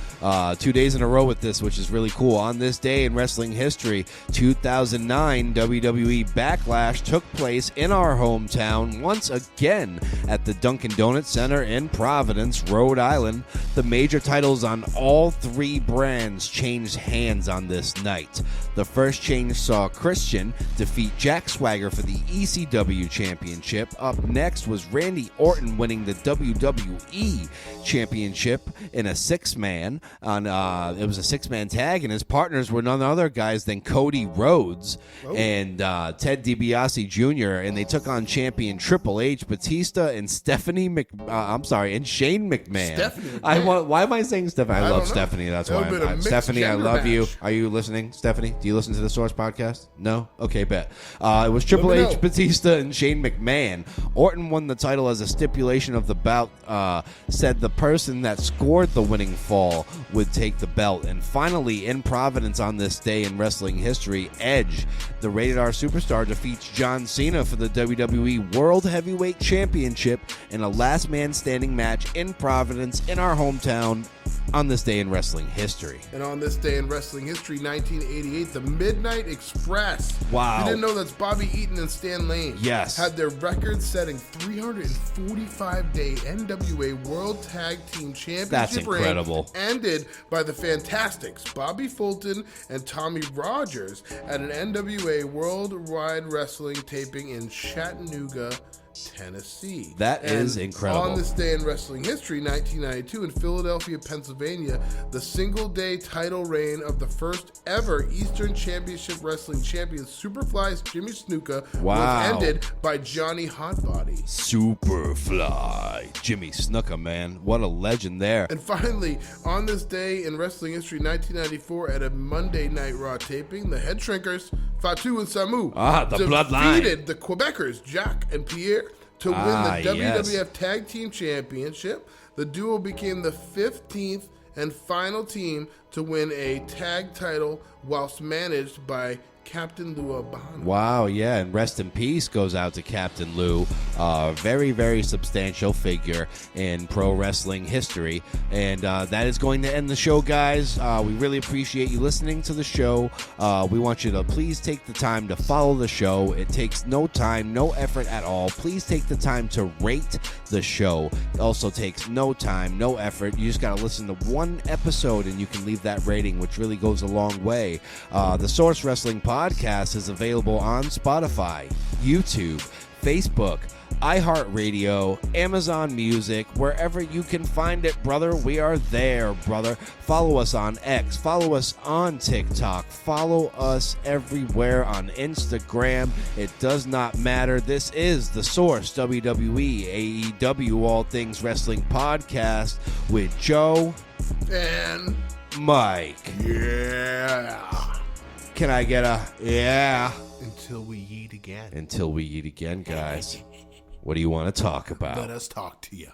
2 days in a row with this, which is really cool. On this day in wrestling history, 2009 WWE Backlash took place in our hometown once again at the Dunkin' Donuts Center in Providence, Rhode Island. The major titles on all three brands changed hands on this night. The first change saw Christian defeat Jack Swagger for the ECW Championship. Up next was Randy Orton winning the WWE Championship in a six-man. It was a six-man tag, and his partners were none other guys than Cody Rhodes and Ted DiBiase Jr., and they took on champion Triple H, Batista, and Shane McMahon. Why am I saying Stephanie? I love Stephanie. That's why I'm Stephanie. I love you. Are you listening, Stephanie? Do you listen to the Source podcast? No? Okay, bet. It was Triple H, Batista, and Shane McMahon. Orton won the title as a stipulation of the bout. Said the person that scored the winning fall would take the belt. And finally, in Providence on this day in wrestling history, Edge, the Rated R Superstar, defeats John Cena for the WWE World Heavyweight Championship in a last man standing match in Providence in our hometown on this day in wrestling history. And on this day in wrestling history, 1988, the Midnight Express. Wow. You didn't know that's Bobby Eaton and Stan Lane. Yes. Had their record-setting 345-day NWA World Tag Team Championship That's incredible. reign ended by the Fantastics, Bobby Fulton and Tommy Rogers, at an NWA Worldwide Wrestling taping in Chattanooga, Tennessee. That is incredible. On this day in wrestling history, 1992, in Philadelphia, Pennsylvania, the single-day title reign of the first ever Eastern Championship Wrestling champion, Superfly's Jimmy Snuka, was ended by Johnny Hotbody. Superfly. Jimmy Snuka, man. What a legend there. And finally, on this day in wrestling history, 1994, at a Monday Night Raw taping, the Head Shrinkers, Fatu and Samu, the bloodline, defeated the Quebecers, Jacques and Pierre, to win the WWF Tag Team Championship. The duo became the 15th and final team to win a tag title whilst managed by Captain Lou Albano. Wow, yeah, and rest in peace goes out to Captain Lou. Very, very substantial figure in pro wrestling history. And that is going to end the show, guys. We really appreciate you listening to the show. We want you to please take the time to follow the show. It takes no time, no effort at all. Please take the time to rate the show. It also takes no time, no effort. You just got to listen to one episode and you can leave that rating, which really goes a long way. The Source Wrestling Podcast is available on Spotify, YouTube, Facebook, iHeartRadio, Amazon Music, wherever you can find it, brother. We are there, brother. Follow us on X. Follow us on TikTok. Follow us everywhere on Instagram. It does not matter. This is the Source WWE AEW All Things Wrestling Podcast with Joe and Mike. Yeah. Can I get a yeah? Until we eat again. Until we eat again, guys. What do you want to talk about? Let us talk to you.